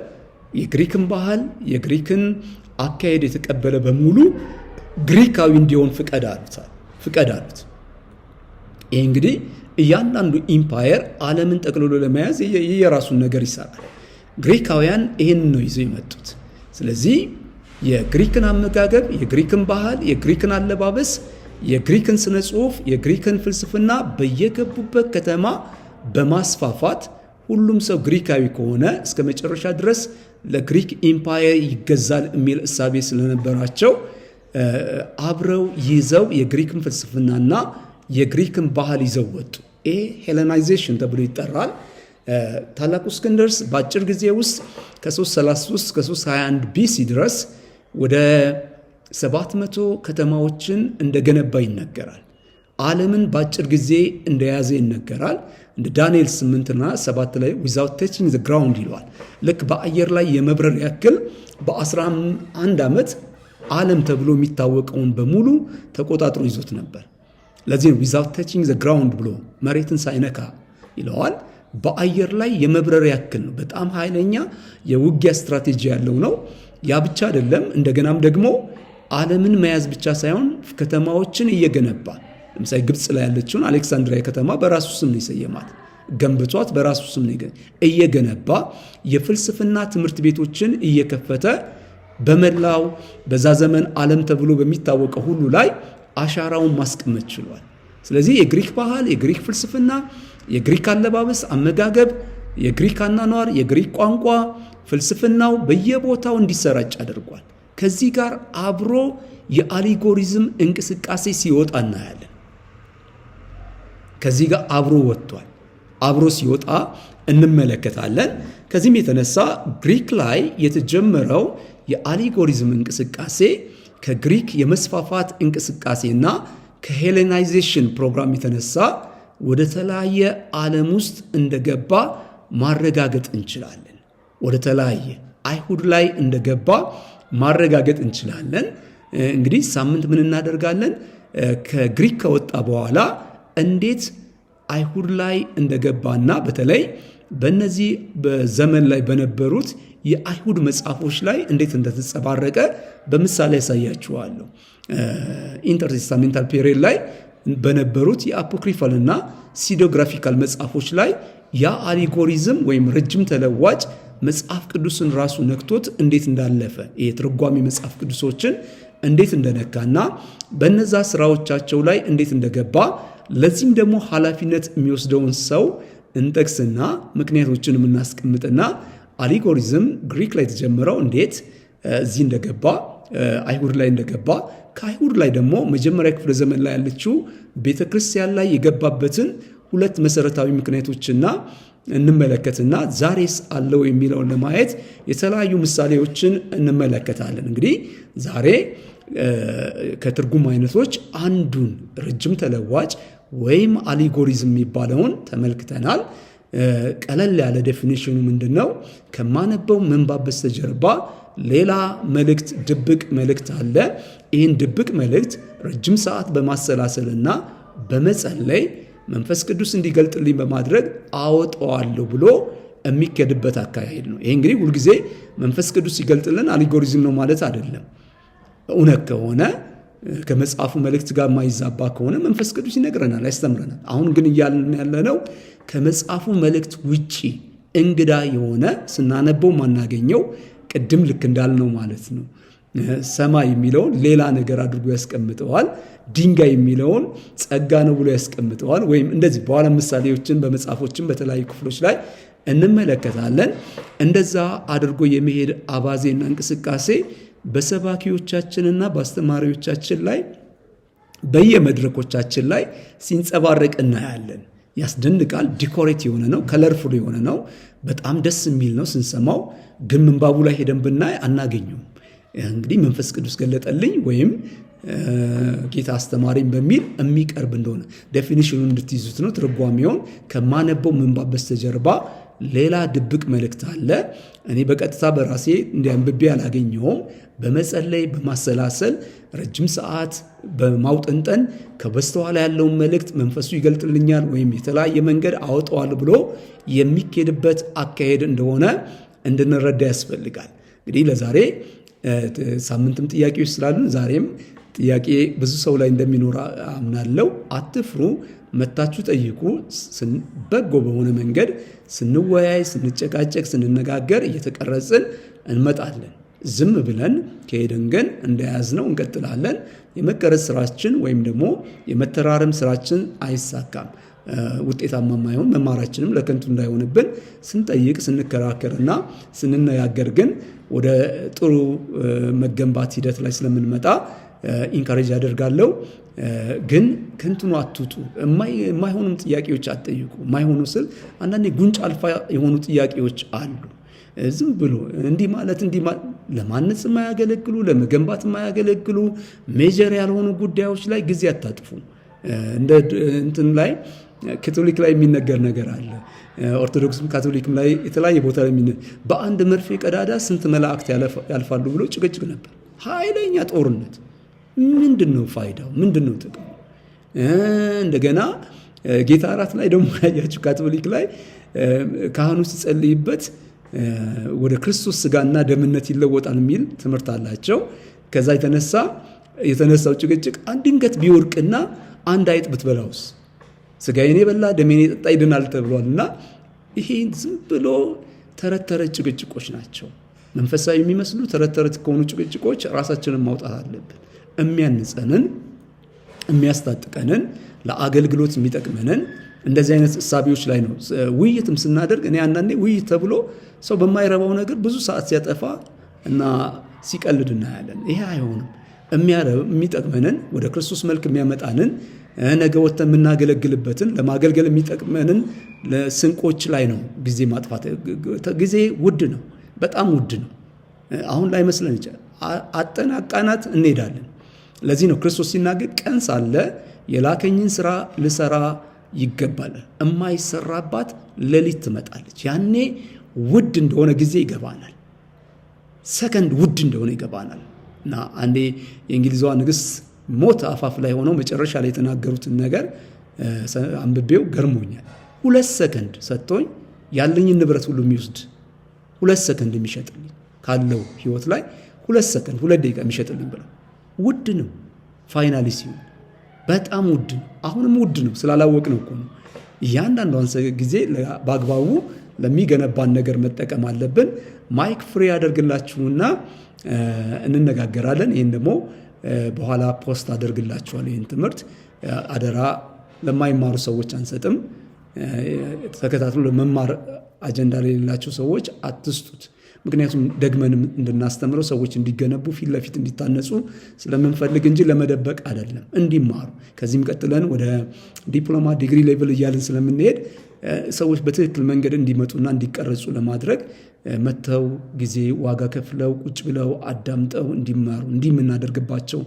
የግሪክን ባህል የግሪክን አካሄድ የተቀበለ በሙሉ ግሪካዊ እንዲሆን ፍቀድ አሉት። ይህ እንግዲህ እያንዳንዱ ኢምፓየር ዓለምን ጠቅልሎ ለመያዝ የራሱን ነገር ይሰራል። ግሪካውያን ይህን ነው ይዘው የመጡት። ስለዚህ የግሪክን አመጋገብ፣ የግሪክን ባህል፣ የግሪክን አለባበስ፣ የግሪክን ስነ ጽሑፍ፣ የግሪክን ፍልስፍና በየገቡበት ከተማ በማስፋፋት ሁሉም ሰው ግሪካዊ ከሆነ እስከ መጨረሻ ድረስ ለግሪክ ኢምፓየር ይገዛል የሚል እሳቤ ስለነበራቸው አብረው ይዘው የግሪክን ፍልስፍናና የግሪክን ባህል ይዘው ወጡ። ይሄ ሄሌናይዜሽን ተብሎ ይጠራል። ታላቁ እስክንድርስ በአጭር ጊዜ ውስጥ ከ333 ከ321 ቢሲ ድረስ ወደ 700 ከተማዎችን እንደገነባ ይነገራል። ዓለምን በአጭር ጊዜ እንደያዘ ይነገራል። እንደ ዳንኤል 8 እና 7 ላይ ዊዛውት ተችንግ ዘ ግራውንድ ይለዋል። ልክ በአየር ላይ የመብረር ያክል በ11 ዓመት ዓለም ተብሎ የሚታወቀውን በሙሉ ተቆጣጥሮ ይዞት ነበር። ለዚህ ነው ዊዛውት ተችንግ ዘ ግራውንድ ብሎ መሬትን ሳይነካ ይለዋል። በአየር ላይ የመብረር ያክል ነው። በጣም ኃይለኛ የውጊያ ስትራቴጂ ያለው ነው። ያ ብቻ አይደለም፣ እንደገናም ደግሞ ዓለምን መያዝ ብቻ ሳይሆን ከተማዎችን እየገነባ ለምሳሌ ግብፅ ላይ ያለችውን አሌክሳንድሪያ ከተማ በራሱ ስም ነው የሰየማት። ገንብቷት በራሱ ስም ነው እየገነባ የፍልስፍና ትምህርት ቤቶችን እየከፈተ በመላው በዛ ዘመን ዓለም ተብሎ በሚታወቀው ሁሉ ላይ አሻራውን ማስቀመጥ ችሏል። ስለዚህ የግሪክ ባህል፣ የግሪክ ፍልስፍና፣ የግሪክ አለባበስ፣ አመጋገብ፣ የግሪክ አኗኗር፣ የግሪክ ቋንቋ፣ ፍልስፍናው በየቦታው እንዲሰራጭ አድርጓል። ከዚህ ጋር አብሮ የአሊጎሪዝም እንቅስቃሴ ሲወጣ እናያለን። ከዚህ ጋር አብሮ ወጥቷል። አብሮ ሲወጣ እንመለከታለን። ከዚህም የተነሳ ግሪክ ላይ የተጀመረው የአሊጎሪዝም እንቅስቃሴ ከግሪክ የመስፋፋት እንቅስቃሴና ከሄሌናይዜሽን ፕሮግራም የተነሳ ወደ ተለያየ ዓለም ውስጥ እንደገባ ማረጋገጥ እንችላለን። ወደ ተለያየ አይሁድ ላይ እንደገባ ማረጋገጥ እንችላለን። እንግዲህ ሳምንት ምን እናደርጋለን? ከግሪክ ከወጣ በኋላ እንዴት አይሁድ ላይ እንደገባና በተለይ በእነዚህ በዘመን ላይ በነበሩት የአይሁድ መጽሐፎች ላይ እንዴት እንደተጸባረቀ በምሳሌ ያሳያችኋለሁ። ኢንተርቴስታሜንታል ፔሪየድ ላይ በነበሩት የአፖክሪፋልና ሲዶግራፊካል መጽሐፎች ላይ ያ አሊጎሪዝም ወይም ረጅም ተለዋጭ መጽሐፍ ቅዱስን ራሱ ነክቶት እንዴት እንዳለፈ ይሄ ትርጓሜ መጽሐፍ ቅዱሶችን እንዴት እንደነካና በነዛ ስራዎቻቸው ላይ እንዴት እንደገባ ለዚህም ደግሞ ኃላፊነት የሚወስደውን ሰው እንጠቅስና ምክንያቶችን የምናስቀምጥና አሊጎሪዝም ግሪክ ላይ የተጀመረው እንዴት እዚህ እንደገባ አይሁድ ላይ እንደገባ ከአይሁድ ላይ ደግሞ መጀመሪያ ክፍለ ዘመን ላይ ያለችው ቤተክርስቲያን ላይ የገባበትን ሁለት መሰረታዊ ምክንያቶችና እንመለከትና ዛሬስ አለው የሚለውን ለማየት የተለያዩ ምሳሌዎችን እንመለከታለን። እንግዲህ ዛሬ ከትርጉም አይነቶች አንዱን ረጅም ተለዋጭ ወይም አሊጎሪዝም የሚባለውን ተመልክተናል። ቀለል ያለ ዴፊኒሽኑ ምንድነው? ከማነበው ምንባብ በስተጀርባ ሌላ መልእክት፣ ድብቅ መልእክት አለ። ይህን ድብቅ መልእክት ረጅም ሰዓት በማሰላሰልና በመጸለይ መንፈስ ቅዱስ እንዲገልጥልኝ በማድረግ አወጣዋለሁ ብሎ የሚከድበት አካሄድ ነው። ይሄ እንግዲህ ሁልጊዜ መንፈስ ቅዱስ ሲገልጥልን አሊጎሪዝም ነው ማለት አይደለም። እውነት ከሆነ ከመጽሐፉ መልእክት ጋር ማይዛባ ከሆነ መንፈስ ቅዱስ ይነግረናል፣ ያስተምረናል። አሁን ግን እያልን ያለነው ከመጽሐፉ መልእክት ውጪ እንግዳ የሆነ ስናነበው ማናገኘው ቅድም ልክ እንዳልነው ማለት ነው። ሰማይ የሚለውን ሌላ ነገር አድርጎ ያስቀምጠዋል። ድንጋይ የሚለውን ጸጋ ነው ብሎ ያስቀምጠዋል። ወይም እንደዚህ በኋላ ምሳሌዎችን በመጽሐፎችን በተለያዩ ክፍሎች ላይ እንመለከታለን። እንደዛ አድርጎ የመሄድ አባዜና እንቅስቃሴ በሰባኪዎቻችንና በአስተማሪዎቻችን ላይ በየመድረኮቻችን ላይ ሲንጸባረቅ እናያለን። ያስደንቃል። ዲኮሬት የሆነ ነው፣ ከለርፉል የሆነ ነው፣ በጣም ደስ የሚል ነው ስንሰማው። ግን ምንባቡ ላይ ሄደን ብናይ አናገኘውም። እንግዲህ መንፈስ ቅዱስ ገለጠልኝ ወይም ጌታ አስተማሪኝ በሚል የሚቀርብ እንደሆነ ዴፊኒሽኑን እንድትይዙት ነው። ትርጓሜውን ከማነበው ምንባብ በስተጀርባ ሌላ ድብቅ መልእክት አለ። እኔ በቀጥታ በራሴ እንዲያንብቤ አላገኘውም። በመጸለይ በማሰላሰል ረጅም ሰዓት በማውጠንጠን ከበስተኋላ ያለውን መልእክት መንፈሱ ይገልጥልኛል ወይም የተለያየ መንገድ አወጣዋል ብሎ የሚኬድበት አካሄድ እንደሆነ እንድንረዳ ያስፈልጋል። እንግዲህ ለዛሬ ሳምንትም ጥያቄዎች ስላሉን ዛሬም ጥያቄ ብዙ ሰው ላይ እንደሚኖር አምናለሁ። አትፍሩ፣ መታችሁ ጠይቁ። በጎ በሆነ መንገድ ስንወያይ፣ ስንጨቃጨቅ፣ ስንነጋገር እየተቀረጽን እንመጣለን። ዝም ብለን ከሄደን ግን እንደያዝነው እንቀጥላለን። የመቀረጽ ስራችን ወይም ደግሞ የመተራረም ስራችን አይሳካም። ውጤታማ ማይሆን መማራችንም ለከንቱ እንዳይሆንብን ስንጠይቅ፣ ስንከራከርና ስንነጋገር ግን ወደ ጥሩ መገንባት ሂደት ላይ ስለምንመጣ ኢንካሬጅ አደርጋለሁ። ግን ከንቱኑ አትውጡ። የማይሆኑም ጥያቄዎች አትጠይቁ። የማይሆኑ ስል አንዳንዴ ጉንጭ አልፋ የሆኑ ጥያቄዎች አሉ። ዝም ብሎ እንዲህ ማለት ለማነጽ የማያገለግሉ ለመገንባት የማያገለግሉ ሜጀር ያልሆኑ ጉዳዮች ላይ ጊዜ አታጥፉ። እንደ እንትን ላይ ካቶሊክ ላይ የሚነገር ነገር አለ። ኦርቶዶክስም ካቶሊክም ላይ የተለያየ ቦታ ላይ በአንድ መርፌ ቀዳዳ ስንት መላእክት ያልፋሉ ብሎ ጭቅጭቅ ነበር። ኃይለኛ ጦርነት። ምንድን ነው ፋይዳው? ምንድን ነው ጥቅሙ? እንደገና ጌታ እራት ላይ ደግሞ ያያችሁ ካቶሊክ ላይ ካህኑ ሲጸልይበት ወደ ክርስቶስ ስጋና ደምነት ይለወጣል የሚል ትምህርት አላቸው። ከዛ የተነሳው ጭቅጭቅ ድንገት ቢወርቅና አንድ አይጥ ብትበላውስ ስጋዬን የበላ ደሜን የጠጣ ይድናል ተብሏልና ይሄ ዝም ብሎ ተረት ተረት ጭቅጭቆች ናቸው። መንፈሳዊ የሚመስሉ ተረት ተረት ከሆኑ ጭቅጭቆች ራሳችንን ማውጣት አለብን። የሚያንጸንን፣ የሚያስታጥቀንን፣ ለአገልግሎት የሚጠቅመንን እንደዚህ አይነት እሳቤዎች ላይ ነው ውይይትም ስናደርግ። እኔ አንዳንዴ ውይይት ተብሎ ሰው በማይረባው ነገር ብዙ ሰዓት ሲያጠፋ እና ሲቀልድ እናያለን። ይሄ አይሆንም። የሚጠቅመንን ወደ ክርስቶስ መልክ የሚያመጣንን ነገ ወጥተን የምናገለግልበትን ለማገልገል የሚጠቅመንን ስንቆች ላይ ነው ጊዜ ማጥፋት። ጊዜ ውድ ነው፣ በጣም ውድ ነው። አሁን ላይ መስለን ይችላል። አጠናቃናት እንሄዳለን። ለዚህ ነው ክርስቶስ ሲናገር ቀን ሳለ የላከኝን ስራ ልሰራ ይገባል፣ የማይሰራባት ሌሊት ትመጣለች። ያኔ ውድ እንደሆነ ጊዜ ይገባናል። ሰከንድ ውድ እንደሆነ ይገባናል። እና አንዴ የእንግሊዟ ንግሥት ሞት አፋፍ ላይ ሆነው መጨረሻ ላይ የተናገሩትን ነገር አንብቤው ገርሞኛል። 2 ሰከንድ ሰጥቶኝ ያለኝን ንብረት ሁሉ የሚወስድ 2 ሰከንድ የሚሸጥልኝ ካለው ህይወት ላይ 2 ሰከንድ 2 ደቂቃ የሚሸጥልኝ ብለው ውድ ነው። ፋይናሊ ሲሆን በጣም ውድ ነው። አሁንም ውድ ነው። ስላላወቅነው እኮ ነው። እያንዳንዷን ጊዜ በአግባቡ ለሚገነባን ነገር መጠቀም አለብን። ማይክ ፍሪ ያደርግላችሁና እንነጋገራለን። ይህን ደግሞ በኋላ ፖስት አደርግላችኋለሁ። ይህን ትምህርት አደራ ለማይማሩ ሰዎች አንሰጥም። ተከታትሎ ለመማር አጀንዳ የሌላቸው ሰዎች አትስጡት። ምክንያቱም ደግመንም እንድናስተምረው ሰዎች እንዲገነቡ ፊት ለፊት እንዲታነጹ ስለምንፈልግ እንጂ ለመደበቅ አይደለም፣ እንዲማሩ። ከዚህም ቀጥለን ወደ ዲፕሎማ ዲግሪ ሌቭል እያልን ስለምንሄድ ሰዎች በትክክል መንገድ እንዲመጡና እንዲቀረጹ ለማድረግ መተው ጊዜ ዋጋ ከፍለው ቁጭ ብለው አዳምጠው እንዲማሩ እንዲህ የምናደርግባቸው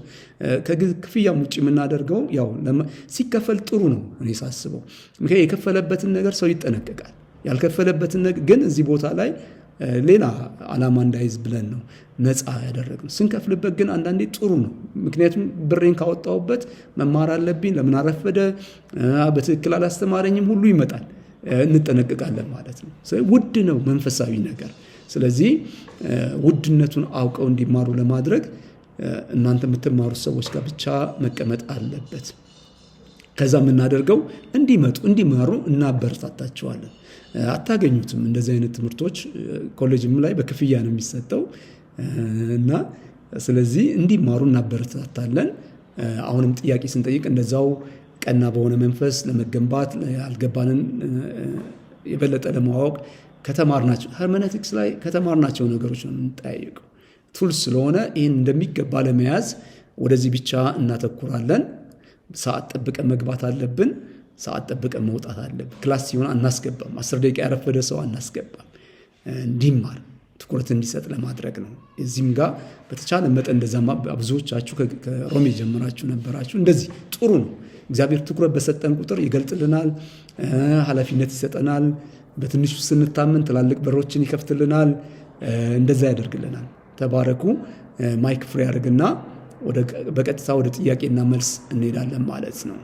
ከክፍያም ውጭ የምናደርገው ያው ሲከፈል ጥሩ ነው እኔ ሳስበው። ምክንያቱም የከፈለበትን ነገር ሰው ይጠነቀቃል። ያልከፈለበትን ነገር ግን እዚህ ቦታ ላይ ሌላ ዓላማ እንዳይዝ ብለን ነው ነፃ ያደረግነው። ስንከፍልበት ግን አንዳንዴ ጥሩ ነው። ምክንያቱም ብሬን ካወጣሁበት መማር አለብኝ፣ ለምን አረፈደ፣ በትክክል አላስተማረኝም ሁሉ ይመጣል። እንጠነቀቃለን ማለት ነው። ውድ ነው መንፈሳዊ ነገር። ስለዚህ ውድነቱን አውቀው እንዲማሩ ለማድረግ እናንተ የምትማሩት ሰዎች ጋር ብቻ መቀመጥ አለበት። ከዛ የምናደርገው እንዲማሩ እናበረታታቸዋለን። አታገኙትም እንደዚህ አይነት ትምህርቶች ኮሌጅም ላይ በክፍያ ነው የሚሰጠው እና ስለዚህ እንዲማሩ እናበረታታለን። አሁንም ጥያቄ ስንጠይቅ እንደዛው ቀና በሆነ መንፈስ ለመገንባት ያልገባንን የበለጠ ለማወቅ ከተማርናቸው ሄርሜኔቲክስ ላይ ከተማርናቸው ነገሮች ነው የምንጠያየቀው። ቱልስ ስለሆነ ይህን እንደሚገባ ለመያዝ ወደዚህ ብቻ እናተኩራለን። ሰዓት ጠብቀን መግባት አለብን። ሰዓት ጠብቀን መውጣት አለብን። ክላስ ሲሆን አናስገባም። 10 ደቂቃ ያረፈደ ሰው አናስገባም። እንዲማር ትኩረት እንዲሰጥ ለማድረግ ነው። እዚህም ጋር በተቻለ መጠን እንደዛ ብዙዎቻችሁ ከሮሜ ጀምራችሁ ነበራችሁ። እንደዚህ ጥሩ ነው። እግዚአብሔር ትኩረት በሰጠን ቁጥር ይገልጥልናል፣ ኃላፊነት ይሰጠናል። በትንሹ ስንታመን ትላልቅ በሮችን ይከፍትልናል። እንደዛ ያደርግልናል። ተባረኩ። ማይክ ፍሬ ያደርግና በቀጥታ ወደ ጥያቄና መልስ እንሄዳለን ማለት ነው።